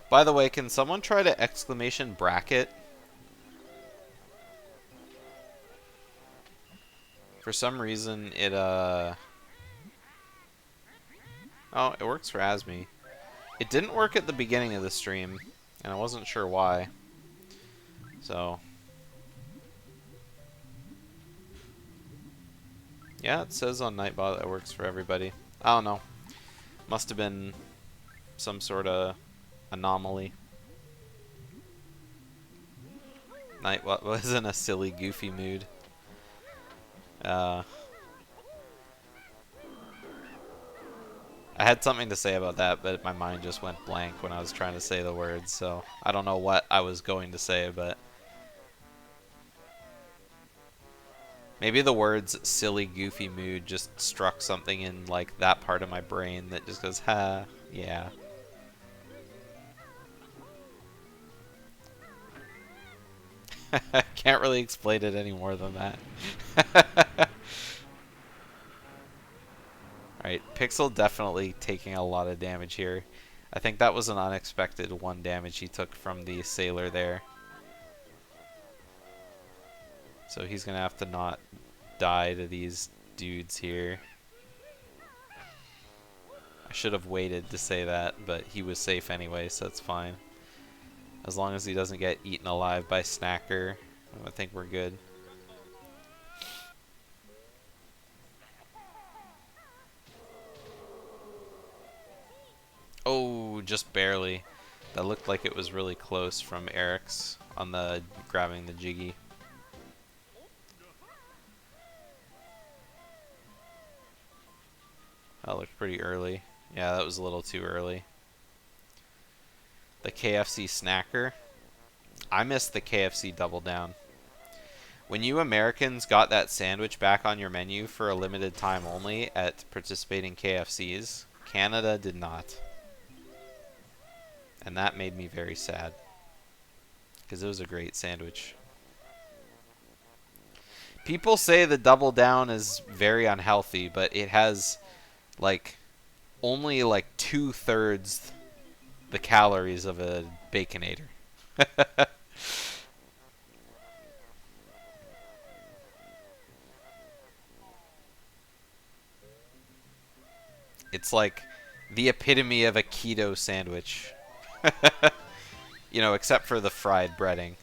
By the way, can someone try to exclamation bracket? For some reason, it, Oh, it works for Asmi. It didn't work at the beginning of the stream, and I wasn't sure why. So... yeah, it says on Nightbot that it works for everybody. I don't know. Must have been some sort of anomaly. Nightbot was in a silly, goofy mood. I had something to say about that, but my mind just went blank when I was trying to say the words, so I don't know what I was going to say, but... maybe the words silly, goofy mood just struck something in, like, that part of my brain that just goes, ha, yeah. Can't really explain it any more than that. Alright, Pixel definitely taking a lot of damage here. I think that was an unexpected 1 damage he took from the Sailor there. So he's gonna have to not die to these dudes here. I should have waited to say that, but he was safe anyway, so it's fine. As long as he doesn't get eaten alive by Snacker, I think we're good. Oh, just barely. That looked like it was really close from Eric's on the grabbing the jiggy. That looked pretty early. Yeah, that was a little too early. The KFC snacker. I missed the KFC double down. When you Americans got that sandwich back on your menu for a limited time only at participating KFCs, Canada did not. And that made me very sad. Because it was a great sandwich. People say the double down is very unhealthy, but it has like only like 2/3 the calories of a Baconator. It's like the epitome of a keto sandwich. You know, except for the fried breading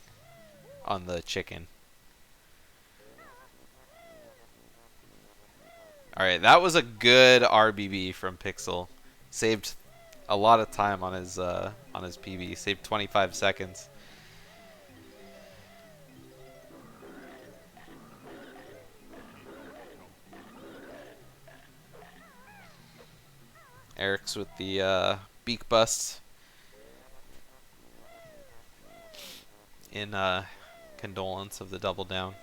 on the chicken. Alright, that was a good RBB from Pixel. Saved a lot of time on his PB. Saved 25 seconds. Eric's with the beak bust in condolence of the double down.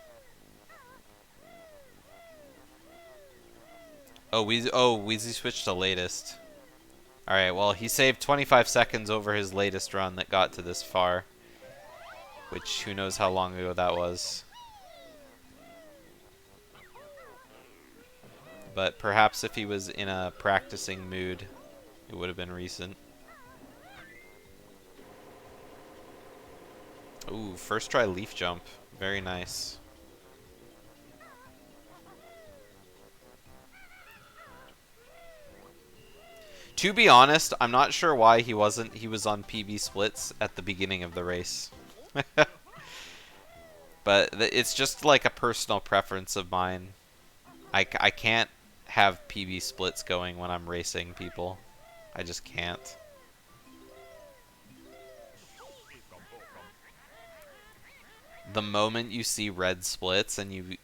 Oh, Wheezy switched to latest. Alright, well, he saved 25 seconds over his latest run that got to this far. Which, who knows how long ago that was. But perhaps if he was in a practicing mood, it would have been recent. Ooh, first try leaf jump. Very nice. To be honest, I'm not sure why he was on PB splits at the beginning of the race. But it's just like a personal preference of mine. I can't have PB splits going when I'm racing people. I just can't. The moment you see red splits and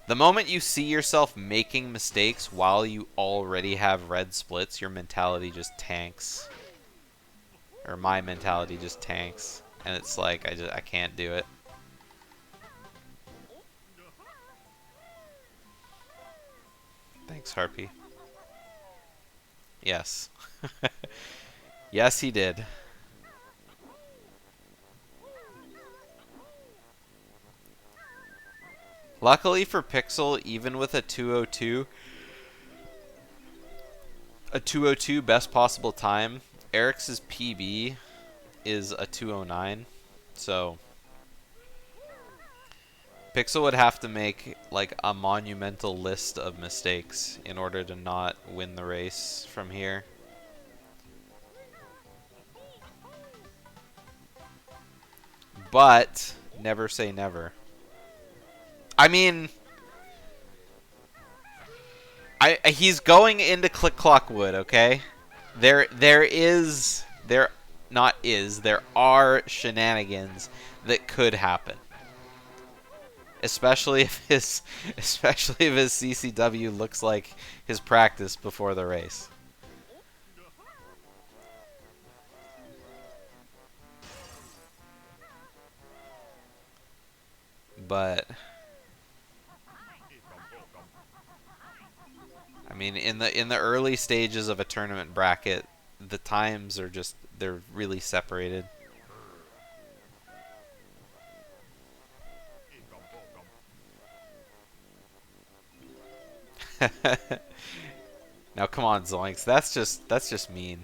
the moment you see yourself making mistakes while you already have red splits, your mentality just tanks. Or my mentality just tanks. And it's like, I can't do it. Thanks, Harpy. Yes. Yes, he did. Luckily for Pixel, even with a 202 best possible time, Eric's PB is a 209. So Pixel would have to make like a monumental list of mistakes in order to not win the race from here. But never say never. I mean, he's going into Click Clock Wood, okay? There are shenanigans that could happen. Especially if his CCW looks like his practice before the race. But I mean, in the early stages of a tournament bracket, the times are just, they're really separated. Now come on, Zoinks, that's just mean.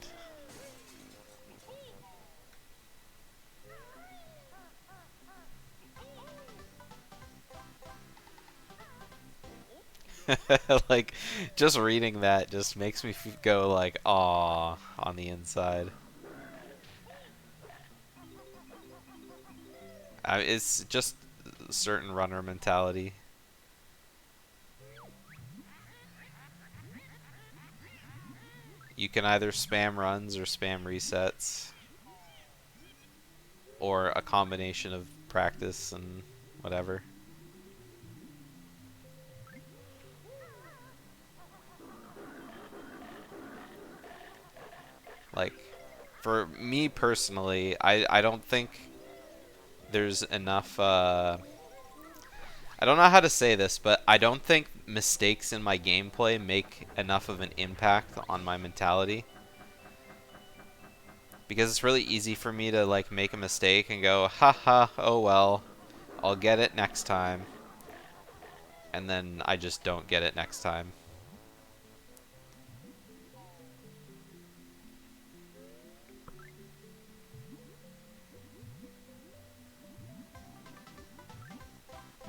Like, just reading that just makes me go like, "Aw," on the inside. It's just a certain runner mentality. You can either spam runs or spam resets, or a combination of practice and whatever. Like, for me personally, I don't think there's enough, I don't know how to say this, but I don't think mistakes in my gameplay make enough of an impact on my mentality. Because it's really easy for me to, like, make a mistake and go, haha, oh well, I'll get it next time. And then I just don't get it next time.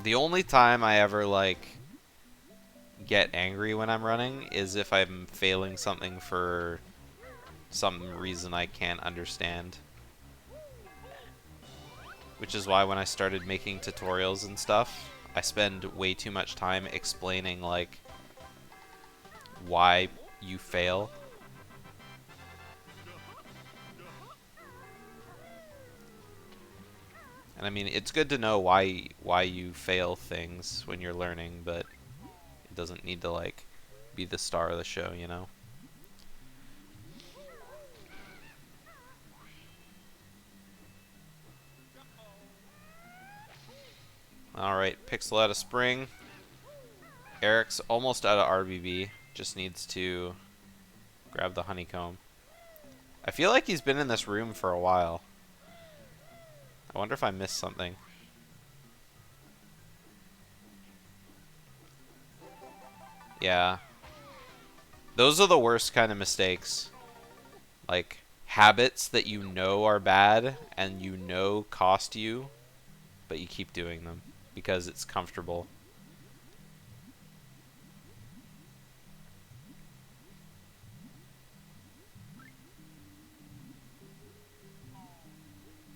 The only time I ever, like, get angry when I'm running is if I'm failing something for some reason I can't understand. Which is why when I started making tutorials and stuff, I spend way too much time explaining, like, why you fail. And I mean, it's good to know why you fail things when you're learning, but it doesn't need to, like, be the star of the show, you know? Alright, Pixel out of Spring. Eric's almost out of RBB. Just needs to grab the honeycomb. I feel like he's been in this room for a while. I wonder if I missed something. Yeah. Those are the worst kind of mistakes. Like, habits that you know are bad and you know cost you, but you keep doing them because it's comfortable.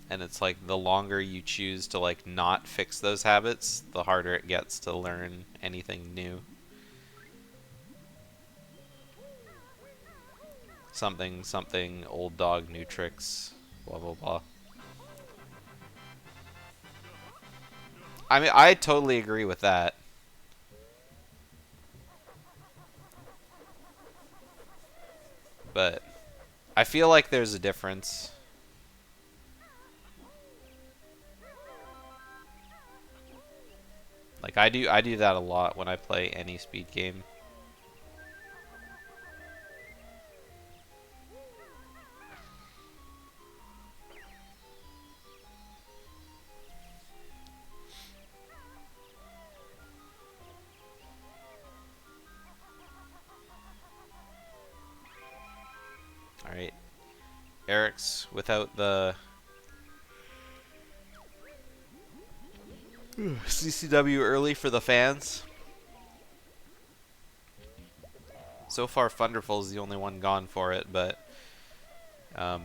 And it's like the longer you choose to, like, not fix those habits, the harder it gets to learn anything new. Something, something, old dog, new tricks, blah, blah, blah. I mean, I totally agree with that. But I feel like there's a difference. Like, I do that a lot when I play any speed game. Alright. Eric's without the CCW early for the fans. So far, Thunderful is the only one gone for it, but I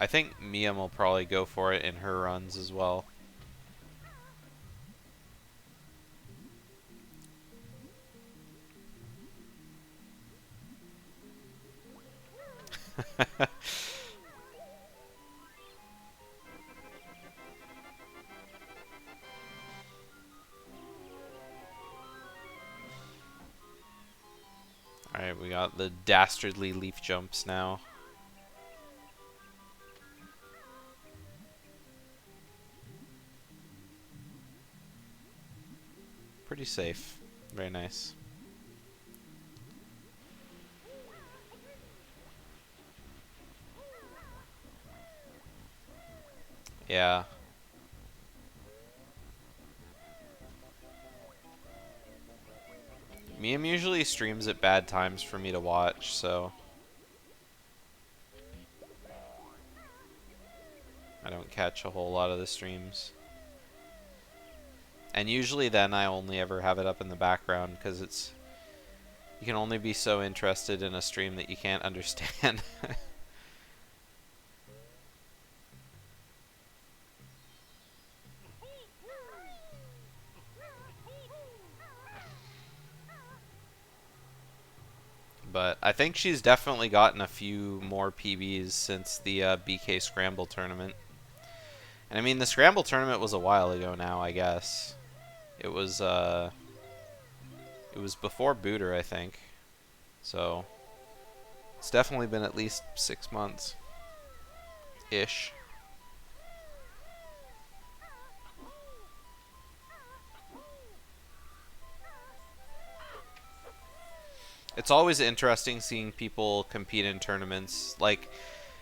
think Mia will probably go for it in her runs as well. Alright, we got the dastardly leaf jumps now. Pretty safe. Very nice. Yeah. Miam usually streams at bad times for me to watch, so I don't catch a whole lot of the streams. And usually then I only ever have it up in the background because it's... You can only be so interested in a stream that you can't understand. But I think she's definitely gotten a few more PBs since the BK Scramble tournament. And I mean, the Scramble tournament was a while ago now, I guess. It was before Booter, I think. So it's definitely been at least 6 months ish. It's always interesting seeing people compete in tournaments, like,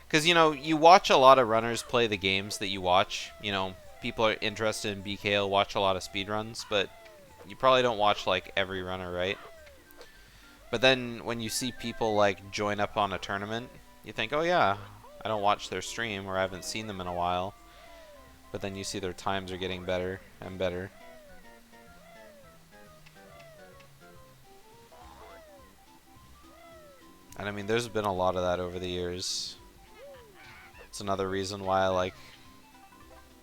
because, you know, you watch a lot of runners play the games that you watch. You know, people are interested in BKL, watch a lot of speedruns, but you probably don't watch, like, every runner, right? But then when you see people, like, join up on a tournament, you think, oh yeah, I don't watch their stream, or I haven't seen them in a while. But then you see their times are getting better and better. And I mean, there's been a lot of that over the years. It's another reason why I like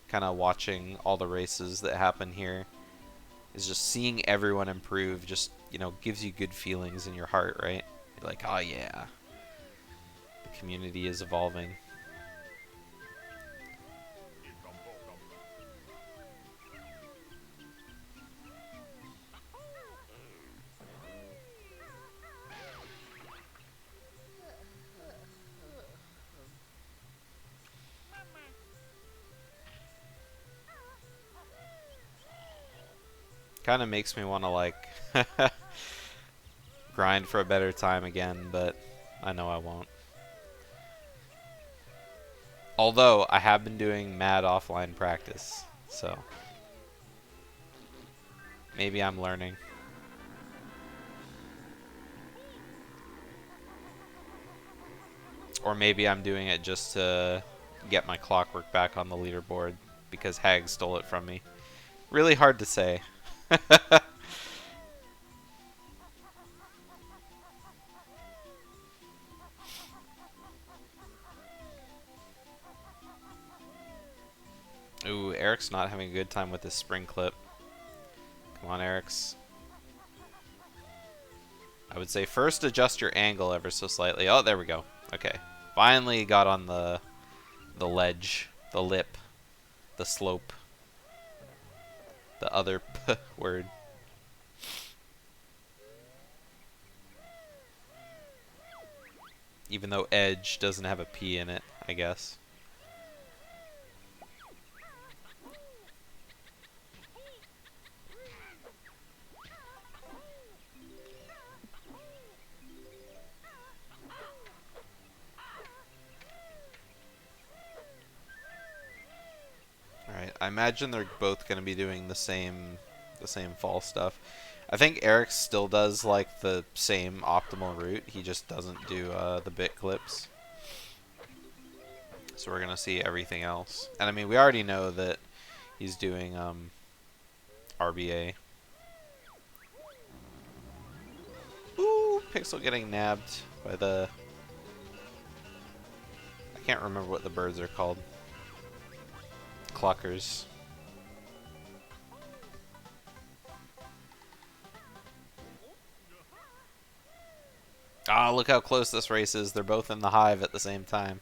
kind of watching all the races that happen here. Is just seeing everyone improve just, you know, gives you good feelings in your heart, right? You're like, oh yeah, the community is evolving. Kind of makes me want to, like, grind for a better time again, but I know I won't. Although, I have been doing mad offline practice, so maybe I'm learning. Or maybe I'm doing it just to get my clockwork back on the leaderboard because Hag stole it from me. Really hard to say. Ooh, Eric's not having a good time with this spring clip. Come on, Eric's. I would say first adjust your angle ever so slightly. Oh, there we go. Okay. Finally got on the ledge, the lip, the slope. The other p word. Even though edge doesn't have a P in it, I guess. Alright, I imagine they're both going to be doing the same fall stuff. I think Eric still does like the same optimal route. He just doesn't do the bit clips. So we're gonna see everything else. And I mean, we already know that he's doing RBA. Ooh, Pixel getting nabbed by the... I can't remember what the birds are called. Cluckers. Ah, look how close this race is. They're both in the hive at the same time.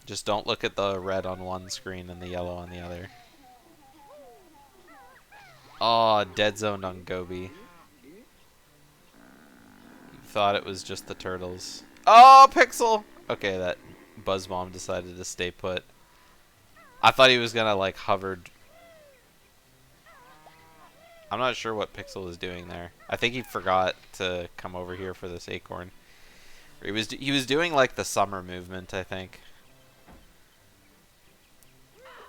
Just don't look at the red on one screen and the yellow on the other. Oh, dead zoned on Gobi. Thought it was just the turtles. Oh, Pixel! Okay, that Buzz Bomb decided to stay put. I thought he was gonna, like, hover. I'm not sure what Pixel was doing there. I think he forgot to come over here for this acorn. He was doing, like, the summer movement, I think.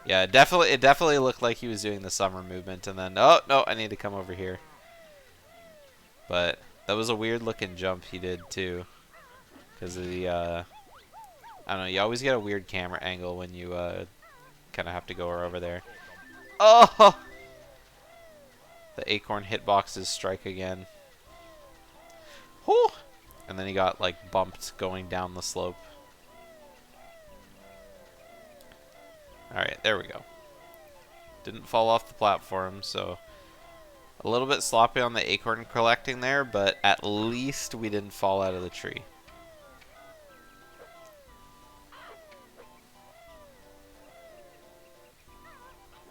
Yeah, it definitely looked like he was doing the summer movement, and then, oh, no, I need to come over here. But that was a weird looking jump he did, too. Because of the, I don't know, you always get a weird camera angle when you, kind of have to go over there. Oh! The acorn hitboxes strike again. Whew! And then he got, like, bumped going down the slope. Alright, there we go. Didn't fall off the platform, so a little bit sloppy on the acorn collecting there, but at least we didn't fall out of the tree.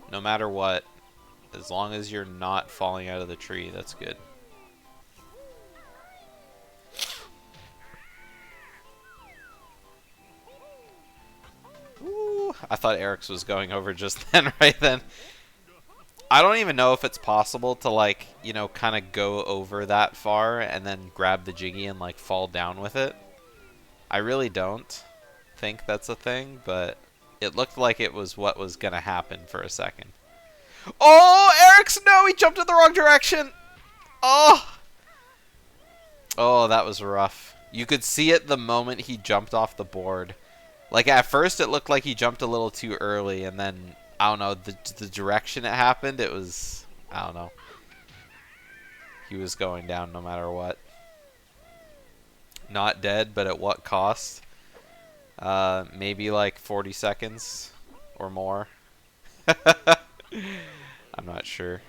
No matter what, as long as you're not falling out of the tree, that's good. Ooh, I thought Eric's was going over just then, right then. I don't even know if it's possible to, like, you know, kind of go over that far and then grab the Jiggy and, like, fall down with it. I really don't think that's a thing, but it looked like it was what was going to happen for a second. Oh, Eric's, no, he jumped in the wrong direction. Oh. Oh, that was rough. You could see it the moment he jumped off the board. Like, at first it looked like he jumped a little too early, and then, I don't know, the direction it happened, it was, I don't know. He was going down no matter what. Not dead, but at what cost? Maybe like 40 seconds or more. I'm not sure.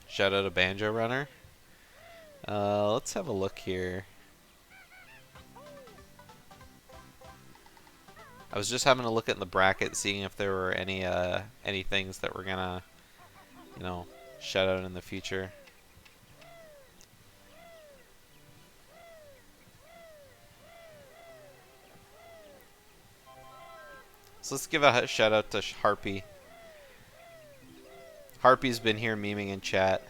Shout out to Banjo Runner. Let's have a look here. I was just having a look at the bracket, seeing if there were any things that we're gonna, you know, shout out in the future. So let's give a shout out to Harpy. Harpy's been here memeing in chat,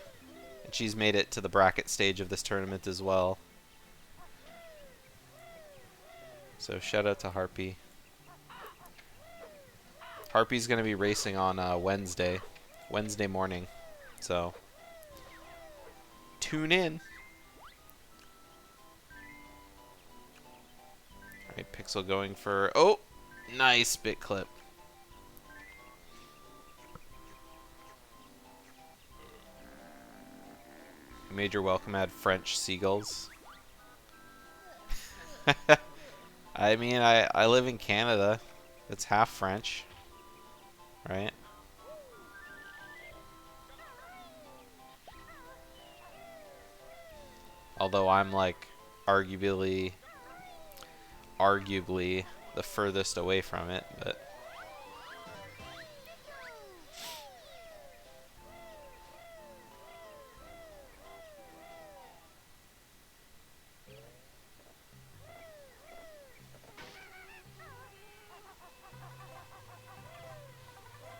and she's made it to the bracket stage of this tournament as well. So shout out to Harpy. Harpy's going to be racing on Wednesday morning, so tune in. Alright, Pixel going for, oh, nice bit clip. Major welcome ad French seagulls. I mean, I live in Canada. It's half French, right? Although I'm like arguably the furthest away from it, but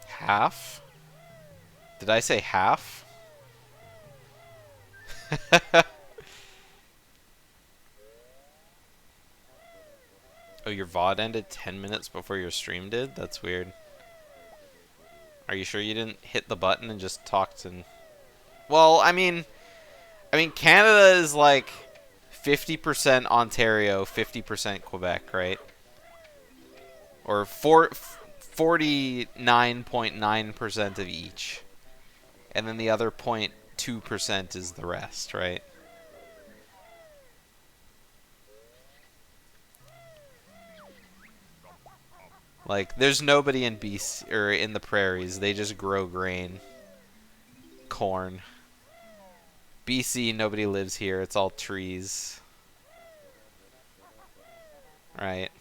half? Did I say half? Oh, your VOD ended 10 minutes before your stream did? That's weird. Are you sure you didn't hit the button and just talked and... Well, I mean Canada is like 50% Ontario, 50% Quebec, right? Or 49.9% of each. And then the other 0.2% is the rest, right? Like, there's nobody in BC or in the prairies. They just grow grain, corn. BC, nobody lives here. It's all trees, right?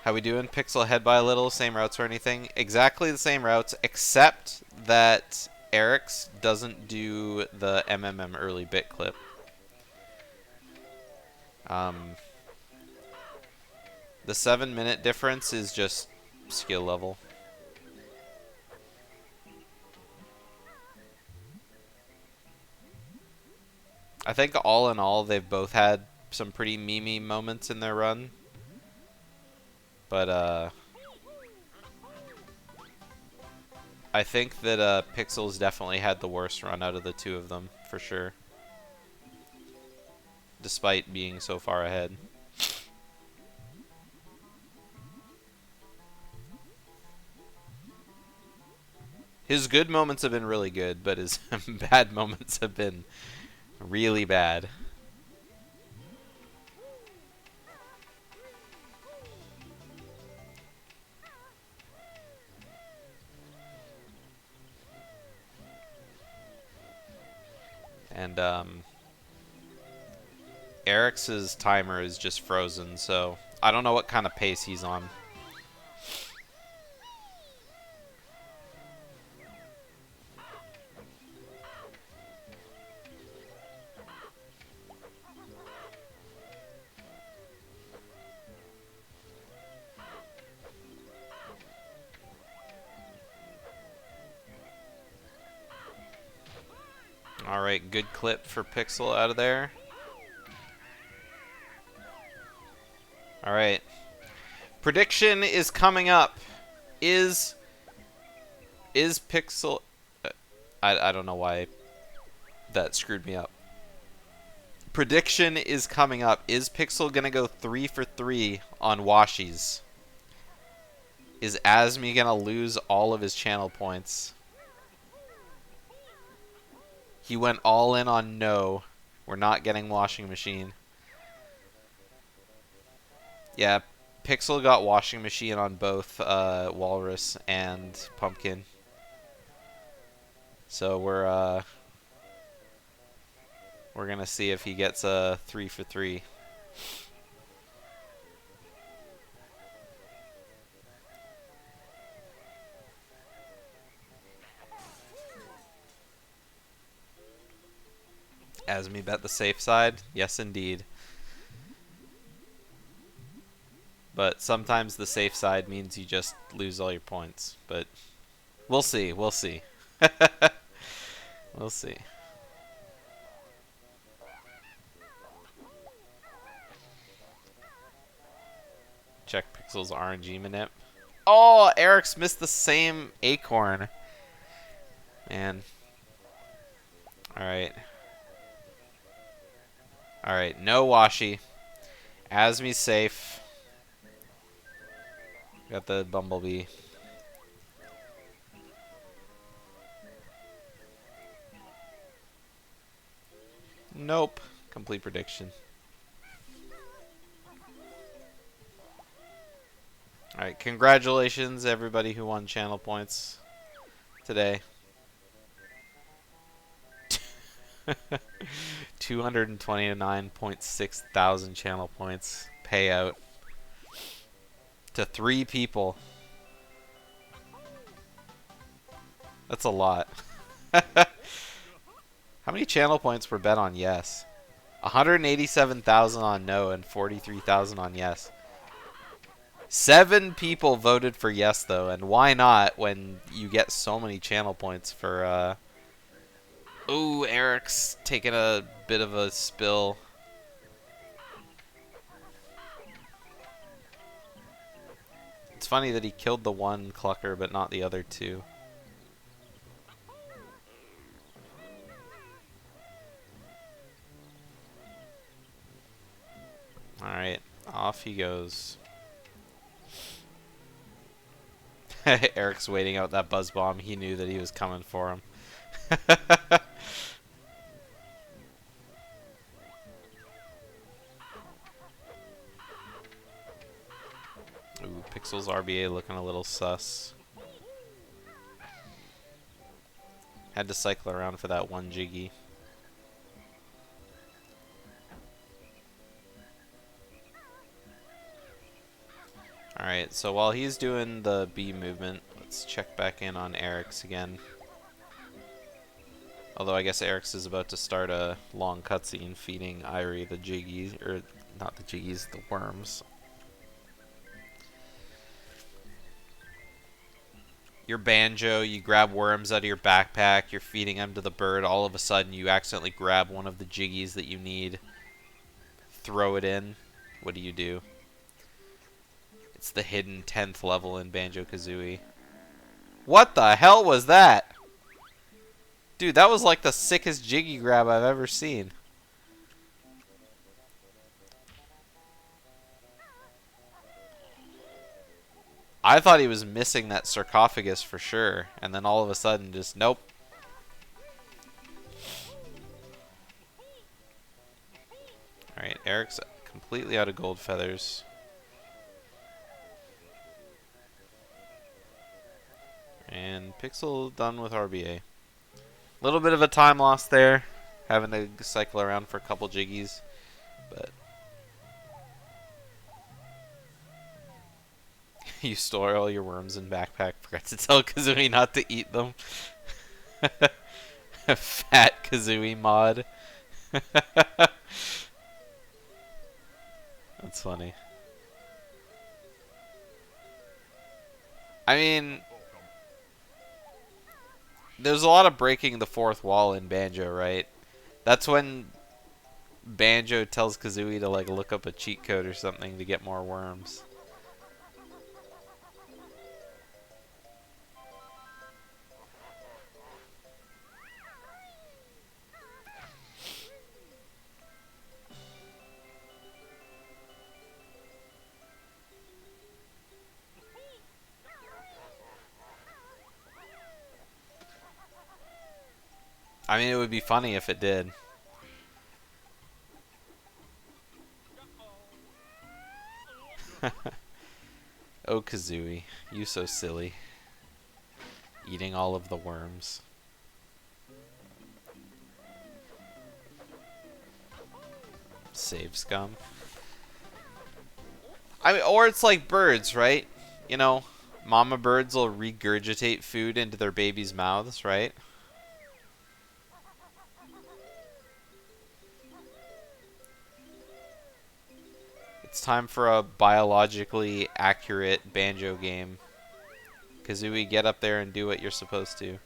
How we doing? Pixel ahead by a little. Same routes or anything? Exactly the same routes, except that Eric's doesn't do the MMM early bit clip. The 7-minute difference is just skill level. I think all in all, they've both had some pretty memey moments in their run. But, I think that, Pixel's definitely had the worst run out of the two of them, for sure. Despite being so far ahead. His good moments have been really good, but his bad moments have been really bad. And Eric's timer is just frozen, so I don't know what kind of pace he's on. Alright, good clip for Pixel out of there. Alright. Prediction is coming up. Is Pixel... I don't know why that screwed me up. Prediction is coming up. Is Pixel gonna go 3 for 3 on washies? Is Asmi gonna lose all of his channel points? He went all in on no. We're not getting washing machine. Yeah, Pixel got washing machine on both Walrus and Pumpkin. So we're gonna see if he gets a 3 for 3. Asmi bet the safe side. Yes, indeed. But sometimes the safe side means you just lose all your points. But we'll see. We'll see. We'll see. Check Pixel's RNG manip. Oh, Eric's missed the same acorn. Man. Alright. Alright, no washi. Asmi's safe. Got the bumblebee. Nope. Complete prediction. Alright, congratulations everybody who won channel points today. 229.6 thousand channel points payout to 3 people. That's a lot. How many channel points were bet on yes? 187,000 on no and 43,000 on yes. 7 people voted for yes though, and why not when you get so many channel points for Ooh, Eric's taking a bit of a spill. It's funny that he killed the one clucker but not the other 2. Alright, off he goes. Eric's waiting out that buzz bomb. He knew that he was coming for him. Ooh, Pixel's RBA looking a little sus. Had to cycle around for that one jiggy. Alright, so while he's doing the B movement, let's check back in on Eric's again. Although I guess Eric's is about to start a long cutscene feeding Irie the jiggies, or not the jiggies, the worms. Your banjo, you grab worms out of your backpack, you're feeding them to the bird, all of a sudden you accidentally grab one of the jiggies that you need, throw it in. What do? It's the hidden 10th level in Banjo-Kazooie. What the hell was that? Dude, that was like the sickest jiggy grab I've ever seen. I thought he was missing that sarcophagus for sure, and then all of a sudden just nope. Alright, Eric's completely out of gold feathers. And Pixel done with RBA. Little bit of a time loss there, having to cycle around for a couple jiggies, but you store all your worms in backpack. Forgot to tell Kazooie not to eat them. Fat Kazooie mod. That's funny. I mean, there's a lot of breaking the fourth wall in Banjo, right? That's when Banjo tells Kazooie to like look up a cheat code or something to get more worms. I mean, it would be funny if it did. Oh, Kazooie, you so silly. Eating all of the worms. Save scum. I mean, or it's like birds, right? You know, mama birds will regurgitate food into their babies' mouths, right? It's time for a biologically accurate Banjo game. Kazooie, get up there and do what you're supposed to.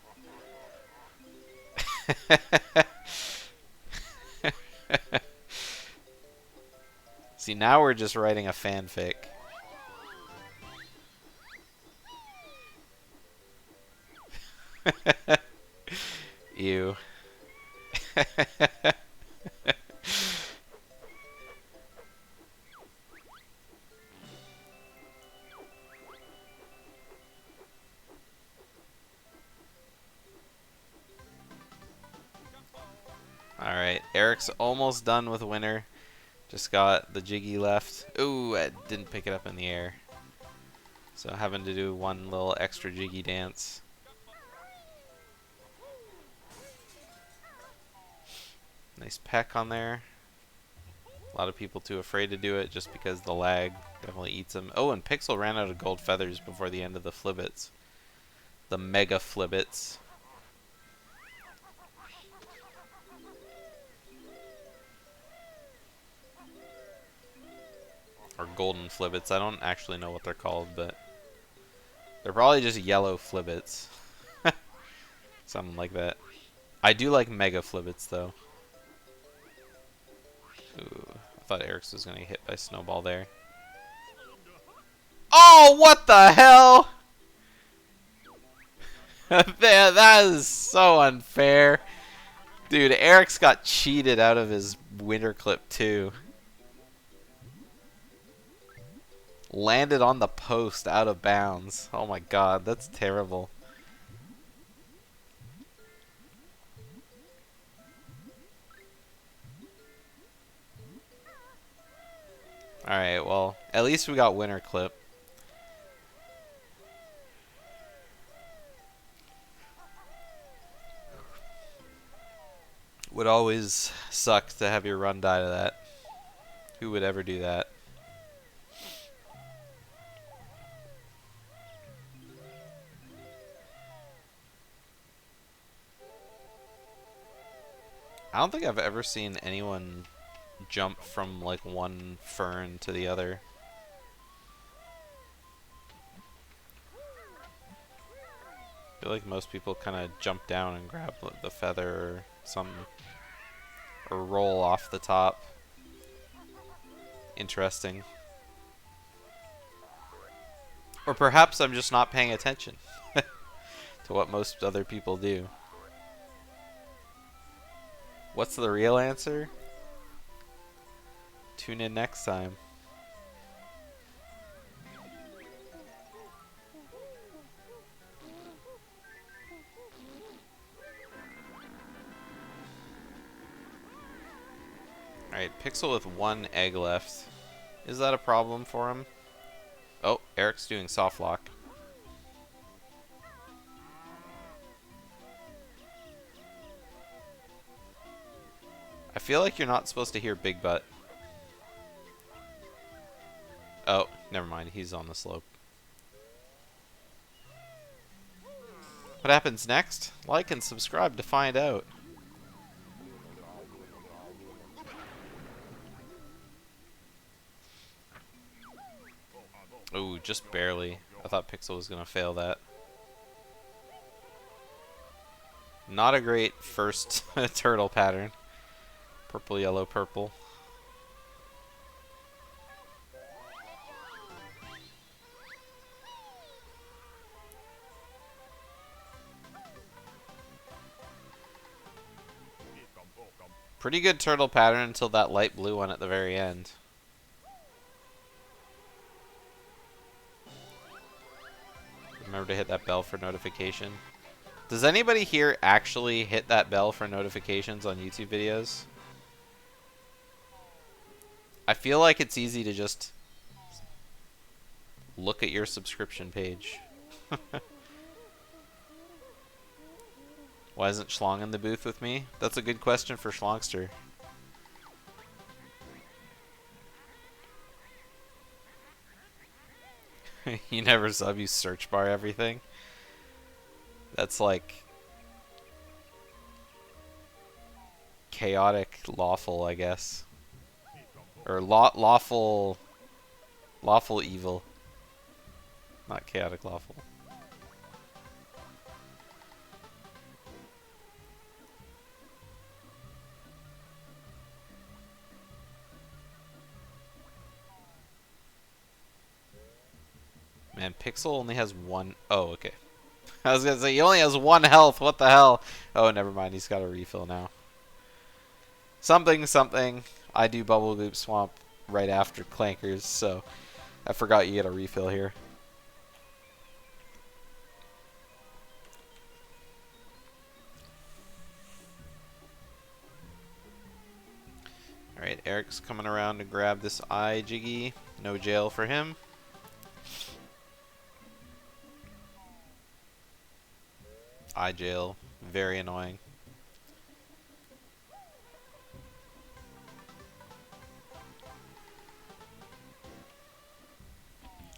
See, now we're just writing a fanfic. Ew. Alright, Eric's almost done with winter. Just got the Jiggy left. Ooh, I didn't pick it up in the air. So having to do one little extra Jiggy dance. Nice peck on there. A lot of people too afraid to do it just because the lag definitely eats them. Oh, and Pixel ran out of gold feathers before the end of the Flibbits. The Mega Flibbits. Or golden Flibbits. I don't actually know what they're called, but they're probably just yellow Flibbits. Something like that. I do like Mega Flibbits though. Ooh, I thought Eric's was gonna get hit by Snowball there. Oh, what the hell? Man, that is so unfair. Dude, Eric's got cheated out of his winter clip too. Landed on the post out of bounds. Oh my god, that's terrible. Alright, well, at least we got winter clip. Would always suck to have your run die to that. Who would ever do that? I don't think I've ever seen anyone jump from like one fern to the other. I feel like most people kind of jump down and grab the feather or something. Or roll off the top. Interesting. Or perhaps I'm just not paying attention to what most other people do. What's the real answer? Tune in next time. Alright, Pixel with 1 egg left. Is that a problem for him? Oh, Eric's doing soft lock. I feel like you're not supposed to hear Big Butt. Oh, never mind. He's on the slope. What happens next? Like and subscribe to find out. Ooh, just barely. I thought Pixel was going to fail that. Not a great first turtle pattern. Purple, yellow, purple. Pretty good turtle pattern until that light blue one at the very end. Remember to hit that bell for notification. Does anybody here actually hit that bell for notifications on YouTube videos? I feel like it's easy to just look at your subscription page. Why isn't Schlong in the booth with me? That's a good question for Schlongster. You never sub, you search bar everything. That's like chaotic lawful, I guess. Or lawful evil. Not chaotic lawful. Man, Pixel only has 1. Oh, okay. I was gonna say he only has 1 health. What the hell? Oh, never mind. He's got a refill now. Something, something. I do Bubble Goop Swamp right after Clankers, so I forgot you get a refill here. Alright, Eric's coming around to grab this eye Jiggy. No jail for him. Eye jail. Very annoying.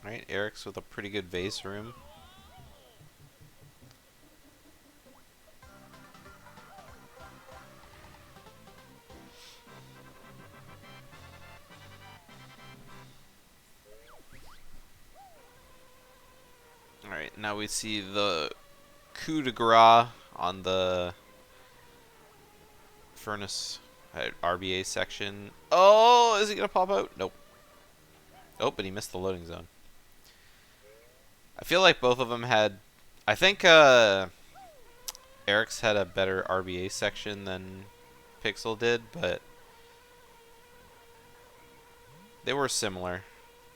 Alright, Eric's with a pretty good vase room. Alright, now we see the coup de grace on the furnace RBA section. Oh, is he going to pop out? Nope. Oh, but he missed the loading zone. I feel like both of them had... I think Eric's had a better RBA section than Pixel did, but they were similar.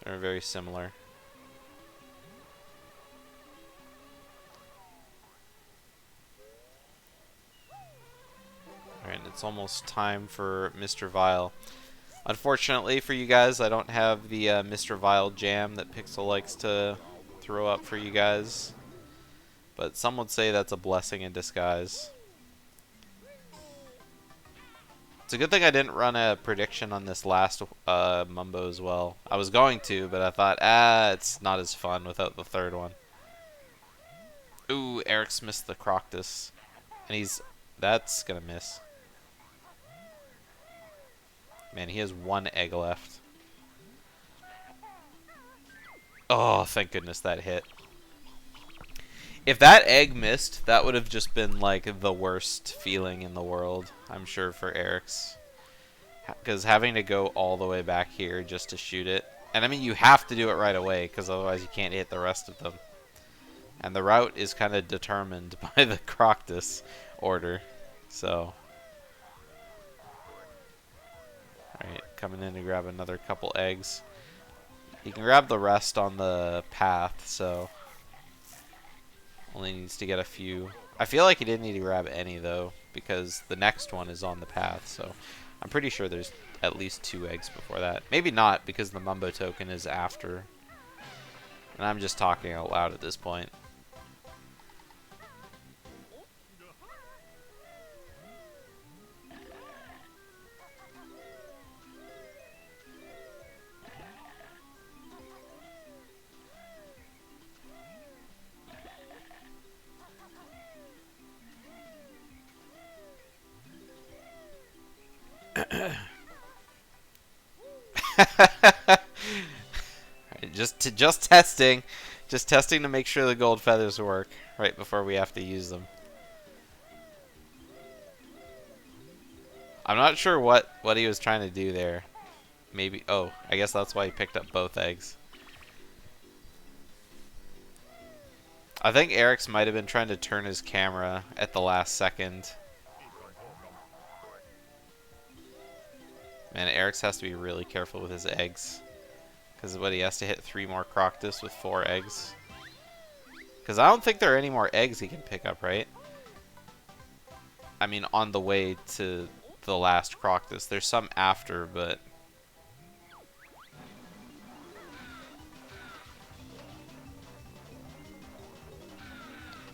They were very similar. Alright, it's almost time for Mr. Vile. Unfortunately for you guys, I don't have the Mr. Vile jam that Pixel likes to throw up for you guys. But some would say that's a blessing in disguise. It's a good thing I didn't run a prediction on this last Mumbo as well. I was going to, but I thought, it's not as fun without the third one. Ooh, Eric's missed the Croctus. And that's gonna miss. Man, he has 1 egg left. Oh, thank goodness that hit. If that egg missed, that would have just been like the worst feeling in the world, I'm sure, for Eric's. Because having to go all the way back here just to shoot it. And I mean, you have to do it right away, because otherwise you can't hit the rest of them. And the route is kind of determined by the Croctus order. So... Alright, coming in to grab another couple eggs. He can grab the rest on the path, so... Only needs to get a few. I feel like he didn't need to grab any, though, because the next one is on the path, so... I'm pretty sure there's at least 2 eggs before that. Maybe not, because the Mumbo token is after. And I'm just talking out loud at this point. Just testing, just testing to make sure the gold feathers work right before we have to use them. I'm not sure what he was trying to do there. Maybe, oh, I guess that's why he picked up both eggs. I think Eric's might have been trying to turn his camera at the last second. Man, Eric's has to be really careful with his eggs. Because what, he has to hit 3 more Croctus with 4 eggs. Because I don't think there are any more eggs he can pick up, right? I mean, on the way to the last Croctus. There's some after, but...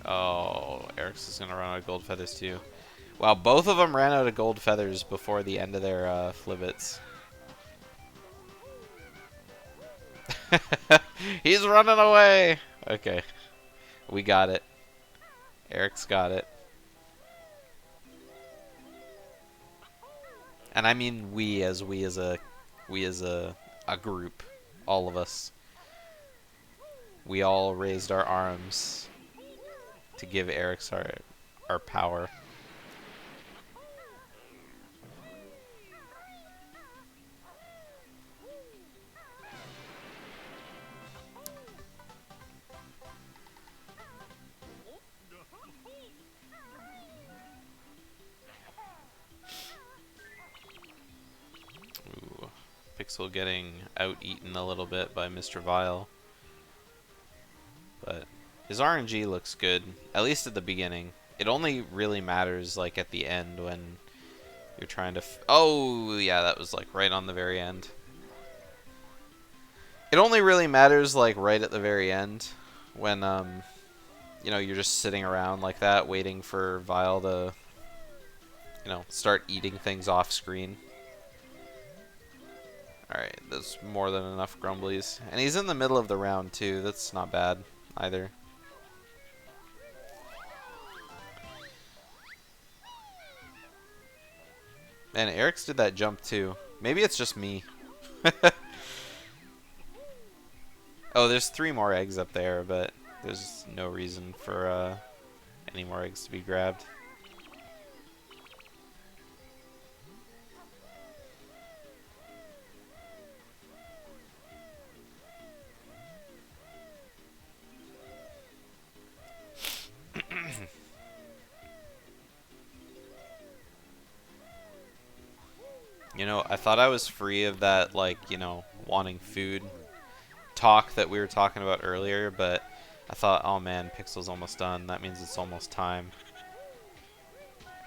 Oh, Eric's is going to run out of gold feathers too. Wow, both of them ran out of gold feathers before the end of their flibbits. He's running away! Okay. We got it. Eric's got it. And I mean we as a group. All of us. We all raised our arms to give Eric's our power. Ooh, Pixel getting out-eaten a little bit by Mr. Vile. But his RNG looks good, at least at the beginning. It only really matters like at the end when you're trying to... Oh, yeah, that was like right on the very end. It only really matters like right at the very end when, you know, you're just sitting around like that waiting for Vile to, you know, start eating things off screen. Alright, that's more than enough Grumblies. And he's in the middle of the round too, that's not bad either. Man, Eric's did that jump too. Maybe it's just me. Oh, there's 3 more eggs up there, but there's no reason for any more eggs to be grabbed. You know, I thought I was free of that, like, you know, wanting food talk that we were talking about earlier, but I thought, oh man, Pixel's almost done. That means it's almost time.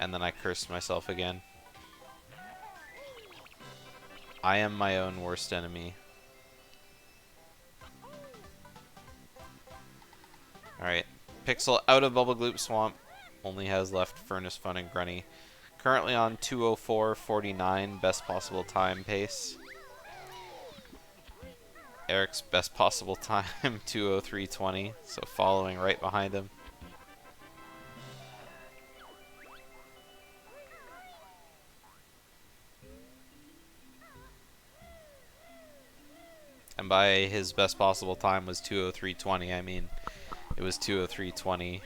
And then I cursed myself again. I am my own worst enemy. Alright, Pixel out of Bubble Gloop Swamp. Only has left Furnace Fun and Grunny. Currently on 2:04.49, best possible time pace. Eric's best possible time, 2:03.20, so following right behind him. And by his best possible time was 2:03.20, I mean it was 2:03.20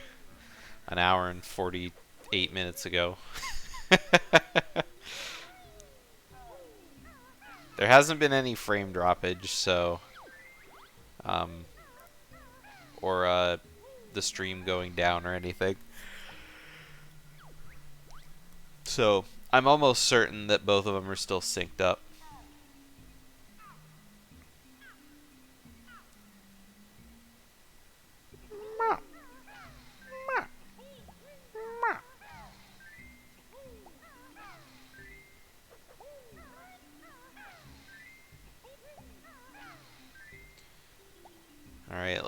an hour and 48 minutes ago. There hasn't been any frame droppage, so or the stream going down or anything. So I'm almost certain that both of them are still synced up.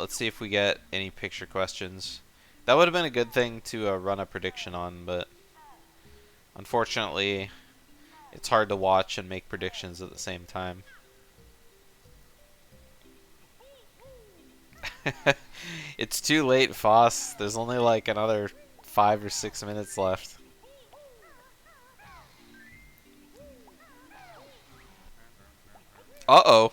let's see if we get any picture questions. That would have been a good thing to run a prediction on, but unfortunately, it's hard to watch and make predictions at the same time. It's too late, Foss. There's only like another 5 or 6 minutes left. Uh-oh.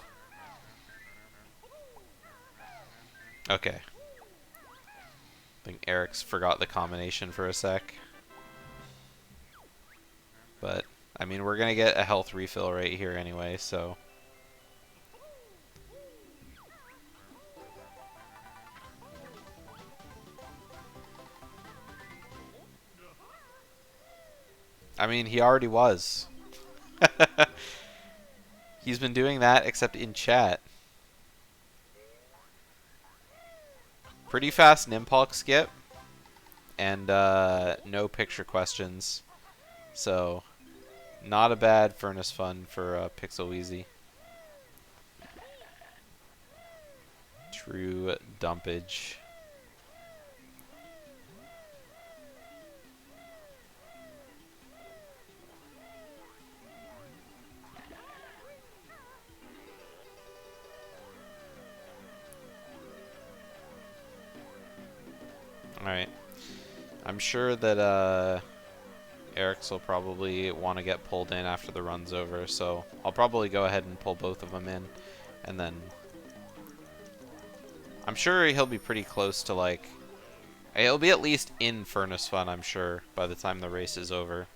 Okay. I think Eric's forgot the combination for a sec. But, I mean, we're going to get a health refill right here anyway, so... I mean, he already was. He's been doing that, except in chat. Pretty fast Nimpulk skip. And no picture questions. So, not a bad Furnace Fun for Pixel Wheezy. True dumpage. Alright. I'm sure that Eric's will probably want to get pulled in after the run's over, so I'll probably go ahead and pull both of them in, and then I'm sure he'll be pretty close to, like, he'll be at least in Furnace Fun, I'm sure, by the time the race is over.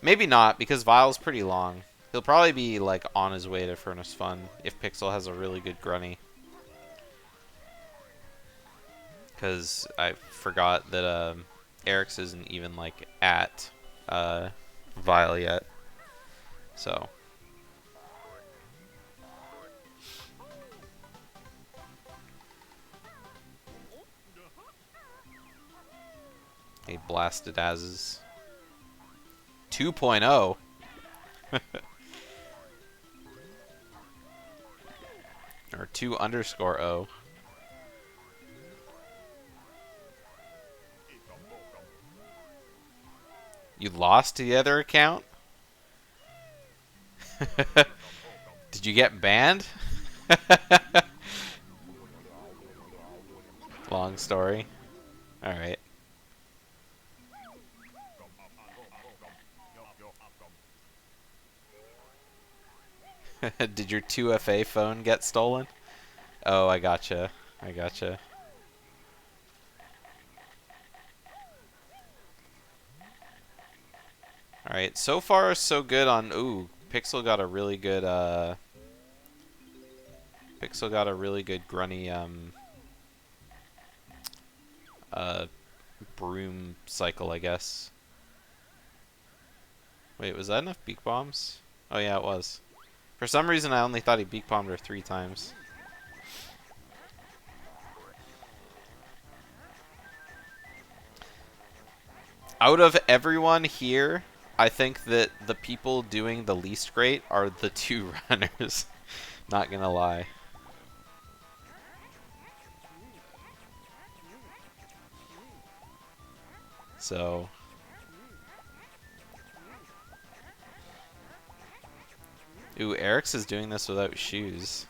Maybe not, because Vile's pretty long. He'll probably be, like, on his way to Furnace Fun if Pixel has a really good Grunny. Because I forgot that Eric's isn't even, like, at Vile yet. So. He blasted asses. 2.0. Or 2_0. You lost to the other account? Did you get banned? Long story. Alright. Did your 2FA phone get stolen? Oh, I gotcha. I gotcha. Alright, so far so good on... Ooh, Pixel got a really good, Pixel got a really good Grunny, broom cycle, I guess. Wait, was that enough beak bombs? Oh yeah, it was. For some reason, I only thought he beak bombed her 3 times. Out of everyone here, I think that the people doing the least great are the 2 runners. Not gonna lie. So... Ooh, Eric's is doing this without shoes.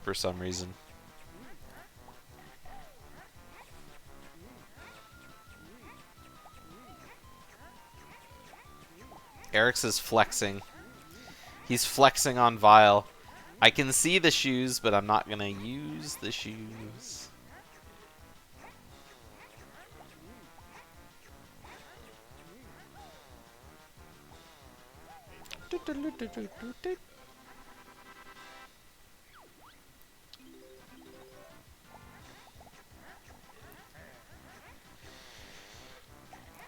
For some reason. Eric's is flexing. He's flexing on Vile. I can see the shoes, but I'm not gonna use the shoes.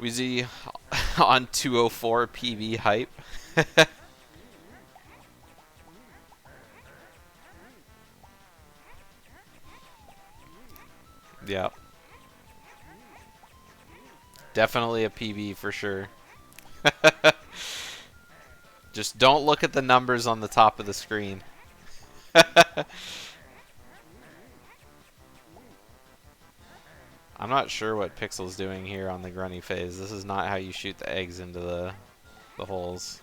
Wheezy on 204 PB hype. Yeah. Definitely a PB for sure. Just don't look at the numbers on the top of the screen. I'm not sure what Pixel's doing here on the grunny phase. This is not how you shoot the eggs into the holes.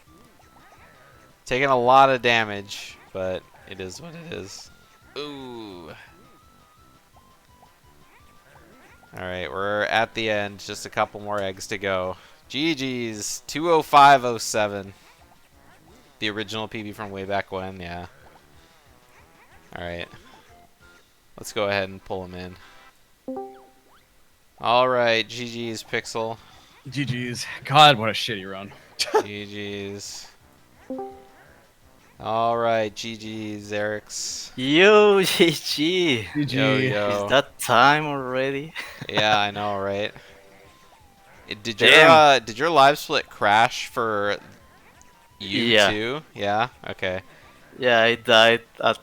Taking a lot of damage, but it is what it is. Ooh. Alright, we're at the end. Just a couple more eggs to go. GG's. 205.07. The original PB from way back when, yeah. Alright. Let's go ahead and pull him in. Alright, GG's, Pixel. GG's. God, what a shitty run. GG's. Alright, GG's, Eric's. Yo, GG. GG. Yo, yo. Is that time already? Yeah, I know, right? Damn. Did your live split crash for you Yeah. too? Yeah? Okay. Yeah, I died at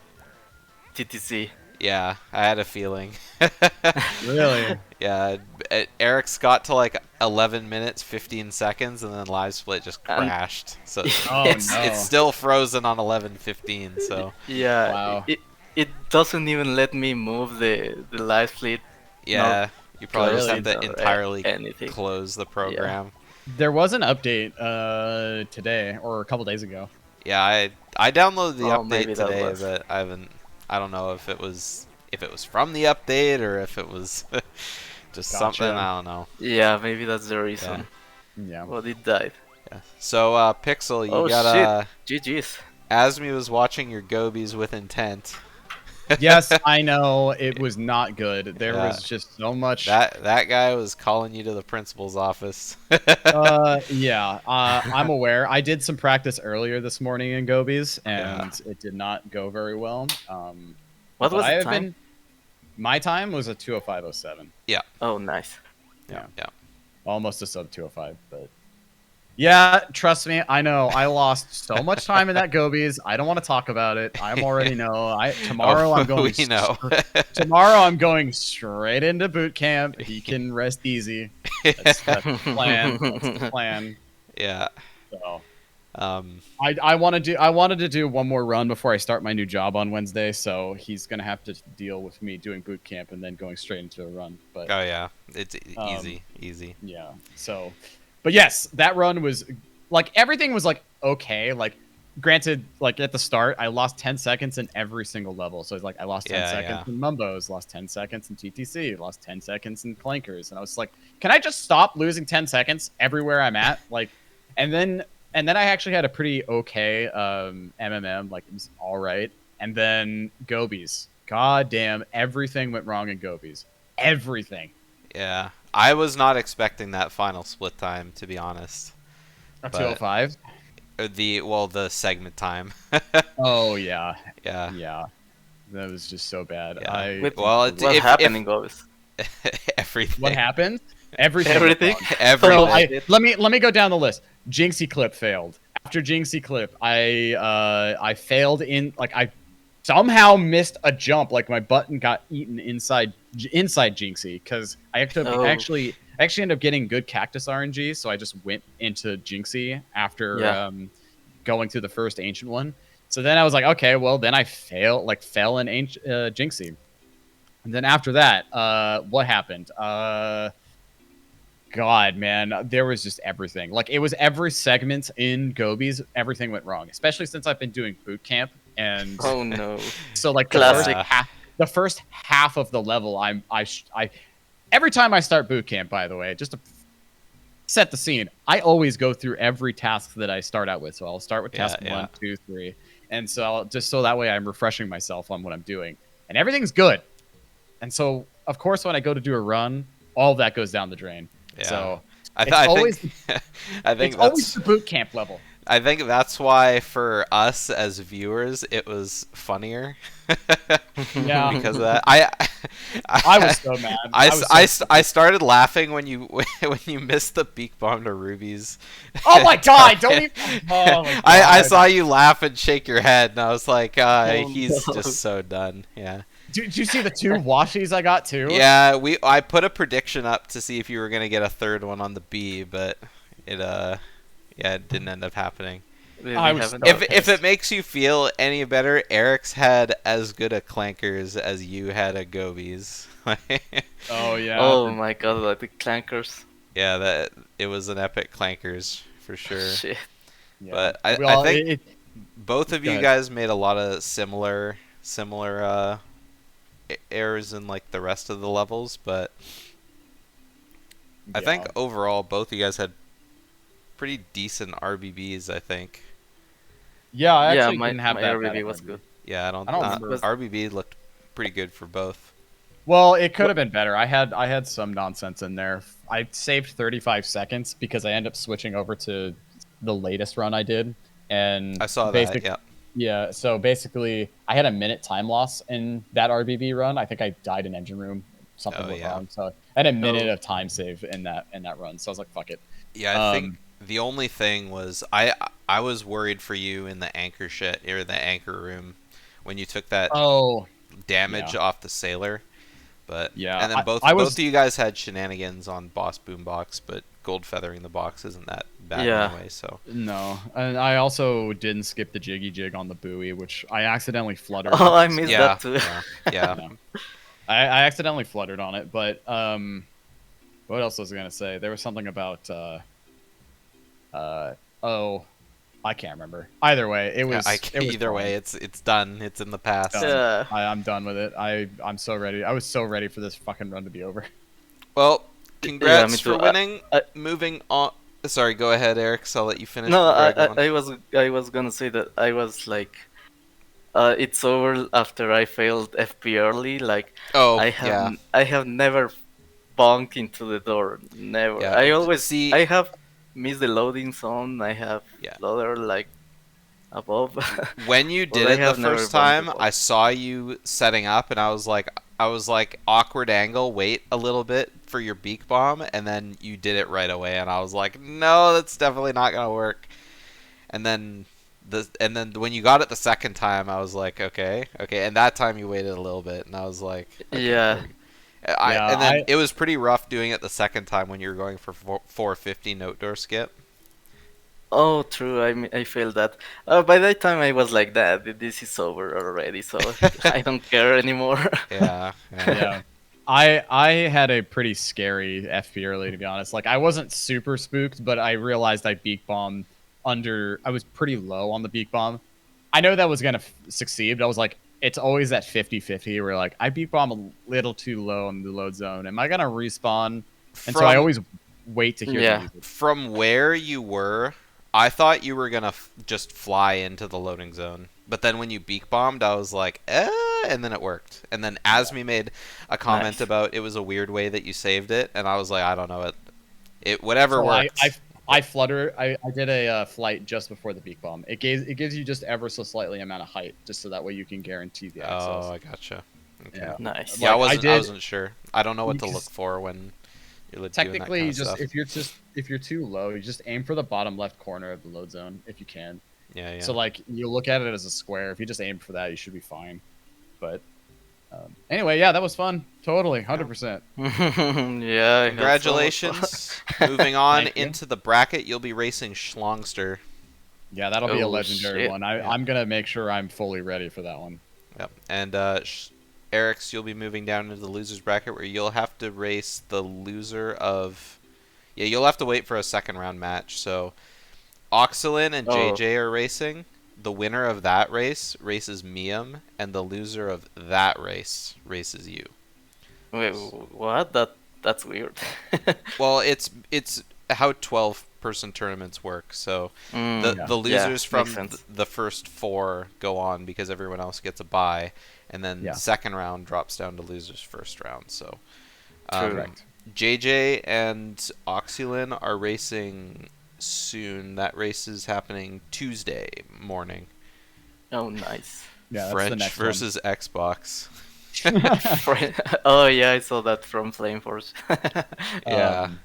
TTC. Yeah, I had a feeling. Really? Yeah, Eric's got to like 11 minutes, 15 seconds, and then live split just And- crashed. So Oh, It's- no. it's still frozen on 11:15. So Yeah, Wow. it doesn't even let me move the live fleet. yeah, you probably just have to Close it or entirely anything. close the program. There was an update today or a couple days ago. Yeah, I downloaded the Oh, maybe update that today, was. but I don't know if it was from the update or if it was just Gotcha. something. I don't know. Yeah, maybe that's the reason. Yeah. Well, it died. Yeah. So Pixel, you Oh, got GG's. Asmi was watching your gobies with intent. Yes, I know it was not good. There Yeah. was just so much. That guy was calling you to the principal's office. Yeah, I'm aware. I did some practice earlier this morning in Gobies, and it did not go very well. What but was I the have time? been. My time was a 205.07, Oh, nice. Yeah. almost a sub 205. But yeah, trust me, I know I lost so much time in that Gobies. I don't want to talk about it. I already know. Tomorrow I'm going. We know. Tomorrow I'm going straight into boot camp. He can rest easy. That's the plan. That's the plan. Yeah. So. Um. I wanted to do one more run before I start my new job on Wednesday, so he's gonna have to deal with me doing boot camp and then going straight into a run. But Oh yeah. It's Um, easy. yeah, so, but yes, that run was like everything was like okay. Like, granted, like at the start, I lost 10 seconds in every single level. So it's like I lost 10 Yeah, seconds yeah. in Mumbos, lost 10 seconds in TTC, lost 10 seconds in Clankers, and I was like, can I just stop losing 10 seconds everywhere I'm at? Like, and then I actually had a pretty okay MMM, like it was all right. And then Gobies, god damn, everything went wrong in Gobies, everything. Yeah. I was not expecting that final split time, to be honest. A But- 205. The segment time. Oh yeah, Yeah. yeah. That was just so bad. Yeah. Wait, Well, what if- happened in Gobies? Everything. What happened? Everything. went Everything? wrong. Everything. So let me go down the list. Jinxie clip failed. After Jinxie clip, I failed in like I somehow missed a jump. Like my button got eaten inside Jinxie because I Oh. actually ended up getting good cactus RNG. So I just went into Jinxie after Yeah. going through the first ancient one. So then I was like, okay, well then I fell in Jinxie. And then after that, what happened? God, man, there was just everything. Like it was every segment in Gobies, everything went wrong. Especially since I've been doing boot camp, and Oh no. so like Classic. the first half of the level, I every time I start boot camp, by the way, just to set the scene, I always go through every task that I start out with. So I'll start with task Yeah, 1, 2, 3, and so so that way I'm refreshing myself on what I'm doing, and everything's good. And so of course when I go to do a run, all of that goes down the drain. Yeah. So I it's think always I think it's always that's the boot camp level. I think that's why for us as viewers it was funnier. Yeah. Because of that. I was so mad. I started laughing when you when you missed the beak bomb to rubies. Oh my god! Don't even. Oh my god. I saw you laugh and shake your head, and I was like, Oh, he's no. just so done. Yeah. Did you see the 2 washies I got too? Yeah, I put a prediction up to see if you were gonna get a third one on the B, but it didn't end up happening. I was haven't. so If it makes you feel any better, Eric's had as good a clankers as you had a Gobies. Oh yeah. Oh my god, like the clankers. Yeah, that it was an epic clankers for sure. Shit. Yeah. But I Well, think both of Go you ahead. guys made a lot of similar errors in like the rest of the levels, but I think overall both of you guys had pretty decent RBBs. I think. Yeah, I Yeah, actually my didn't have my that RBB bad was RBB. good. Yeah, I don't. I don't remember. RBB looked pretty good for both. Well, it could have been better. I had some nonsense in there. I saved 35 seconds because I ended up switching over to the latest run I did, and I saw that. Yeah. Yeah, so basically, I had a minute time loss in that RBB run. I think I died in engine room. Something Oh, went yeah. wrong. So I had a minute Oh. of time save in that run. So I was like, fuck it. Yeah, I think the only thing was I was worried for you in the anchor or the anchor room when you took that Oh, damage yeah. off the sailor. But Yeah, and then both I was- both of you guys had shenanigans on boss boombox, but gold feathering the box isn't that bad Yeah. anyway. So no, and I also didn't skip the jiggy jig on the buoy, which I accidentally fluttered. Oh, I missed yeah, that too. yeah. Yeah. I accidentally fluttered on it, but what else was I gonna say? There was something about oh, I can't remember. Either way, it was. It was Either way, fine. it's done. It's in the past. Done. Yeah. I'm done with it. I'm so ready. I was so ready for this fucking run to be over. Well, congrats me for too. winning. I- Moving on. Sorry, go ahead, Eric. So I'll let you finish. No, before go on. I was gonna say that I was like, it's over after I failed FP early. Like Oh, I have never bonked into the door. Never. Yeah, I always see- I have missed the loading zone. I have Yeah. loader like above. When you Well, did I it the have never first bumped time, before. I saw you setting up, and I was like awkward angle, wait a little bit for your beak bomb, and then you did it right away, and I was like, no, that's definitely not gonna work. And then when you got it the second time, I was like, okay, and that time you waited a little bit, and I was like, okay, Yeah. and then it was pretty rough doing it the second time when you were going for 450 note door skip. Oh, true. I feel that. By that time, I was like that. This is over already, so I don't care anymore. Yeah. Yeah. I had a pretty scary FP early, to be honest. Like, I wasn't super spooked, but I realized I beak bombed I was pretty low on the beak bomb. I know that was going to succeed, but I was like, it's always that 50-50 where, like, I beak bomb a little too low in the load zone. Am I going to respawn? And so I always wait to hear Yeah. the music. From where you were, I thought you were gonna just fly into the loading zone. But then when you beak bombed, I was like, and then it worked. And then Asmi made a comment Nice. about it was a weird way that you saved it, and I was like, I don't know, it whatever So worked. I flutter. I did a flight just before the beak bomb. It gives you just ever so slightly amount of height, just so that way you can guarantee the access. Oh, I gotcha. Okay. Yeah. Nice. Yeah, Like, I wasn't sure. I don't know what to Because look for when you're doing that Technically, kind of stuff. if you're too low, you just aim for the bottom left corner of the load zone if you can. Yeah. So like you look at it as a square. If you just aim for that, you should be fine. But anyway, yeah, that was fun. Totally, 100%. Yeah. I had so much fun. Congratulations. Moving on Thank you. into the bracket, you'll be racing Schlongster. Yeah, that'll be a Oh, legendary shit. one. Yeah. I'm gonna make sure I'm fully ready for that one. Yep. And Eric's, you'll be moving down into the losers bracket where you'll have to race the loser of. Yeah, you'll have to wait for a second round match. So, Oxalin and Oh. JJ are racing. The winner of that race races Miam, and the loser of that race races you. Wait, what? That's weird. Well, it's how 12-person tournaments work. So Mm, the losers yeah, from makes sense. the first 4 go on because everyone else gets a bye, and then Yeah. second round drops down to losers first round. So True. Correct. JJ and Oxylin are racing soon. That race is happening Tuesday morning. Oh, nice. Yeah, that's the French next versus Xbox. Oh yeah, I saw that from Flameforce. Yeah. Um,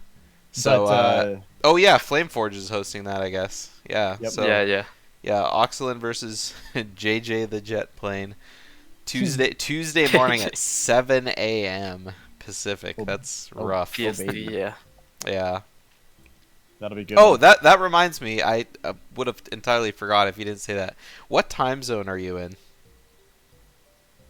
So but, oh yeah, Flameforge is hosting that, I guess. Yeah. Yep. So yeah. yeah, Oxalin versus JJ the jet plane. Tuesday morning at 7 a.m. Pacific. Oh, That's oh, rough. PS- PST, baby. yeah. Yeah. That'll be good. Oh, that reminds me. I would have entirely forgot if you didn't say that. What time zone are you in?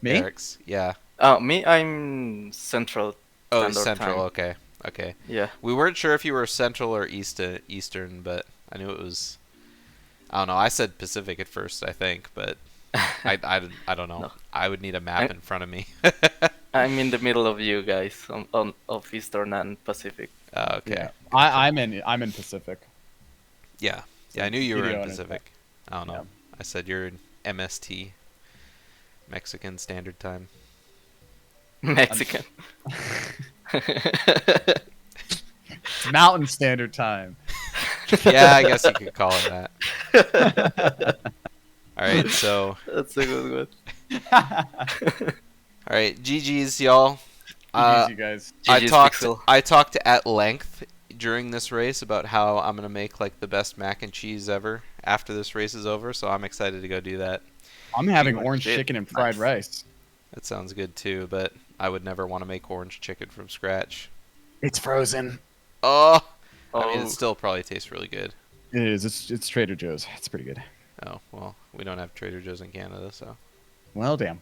Me? Eric's. Yeah. Me, I'm Central. Oh, Standard Central. Time. Okay. Okay. Yeah. We weren't sure if you were Central or Eastern, but I knew it was. I don't know. I said Pacific at first, I think, but I don't know. No. I would need a map I- in front of me. I'm in the middle of you guys on of Eastern and Pacific. Okay. Yeah. I'm in Pacific. Yeah. Yeah, I knew you were Video in and Pacific. I don't know. Yeah. I said you're in MST, Mexican Standard Time. Mexican. Mountain Standard Time. Yeah, I guess you could call it that. All right, so That's a good one. all right, GG's y'all. GG's, you guys. GG's Pixel. I talked at length during this race about how I'm gonna make like the best mac and cheese ever after this race is over. So I'm excited to go do that. I'm having much orange did. chicken and fried Nice. rice. That sounds good too, but I would never want to make orange chicken from scratch. It's frozen. Oh, Oh, I mean, it still probably tastes really good. It is. It's Trader Joe's. It's pretty good. Oh well, we don't have Trader Joe's in Canada, so. Well, damn.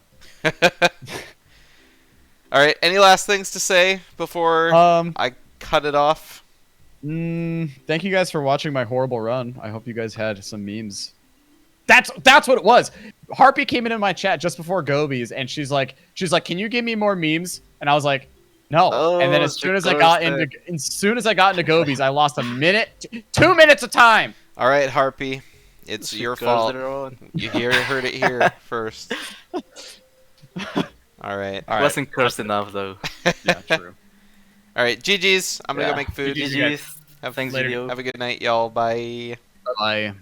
All right, any last things to say before I cut it off? Thank you guys for watching my horrible run. I hope you guys had some memes. That's what it was. Harpy came into my chat just before Gobies, and she's like, can you give me more memes? And I was like, no. And then Oh, as soon she as I got closed into Gobies, I lost a minute, 2 minutes of time. All right, Harpy, it's she your goes fault. their own. You heard it here first. All right. All right. Wasn't cursed enough though. Yeah, true. All right, GG's. I'm gonna Yeah. go make food. GG's. GG's. Have, Thanks, Later. video. have a good night, y'all. Bye. Bye.